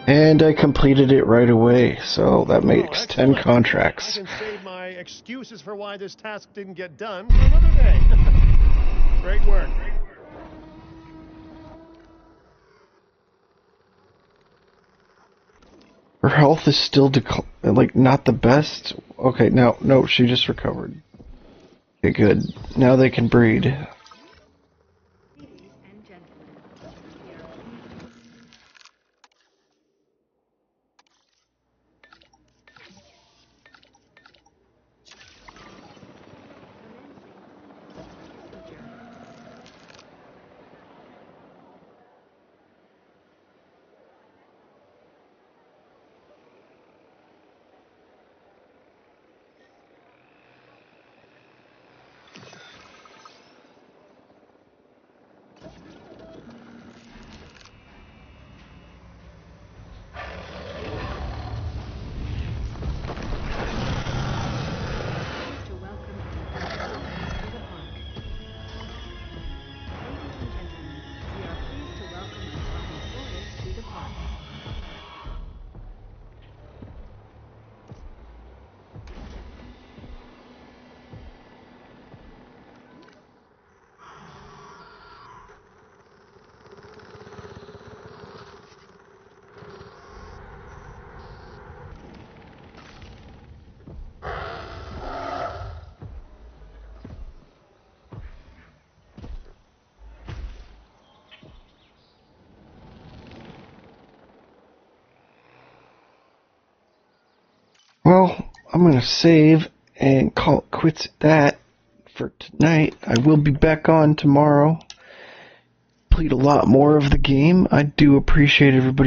And I completed it right away, so that makes 10 contracts. I can save my excuses for why this task didn't get done for another day. Great work. Her health is still not the best. Okay, no, she just recovered. Okay, good. Now they can breed. Ladies and gentlemen, we are pleased. Commencing procedure. Well, I'm going to save and call it quits at that for tonight. I will be back on tomorrow. Played a lot more of the game. I do appreciate everybody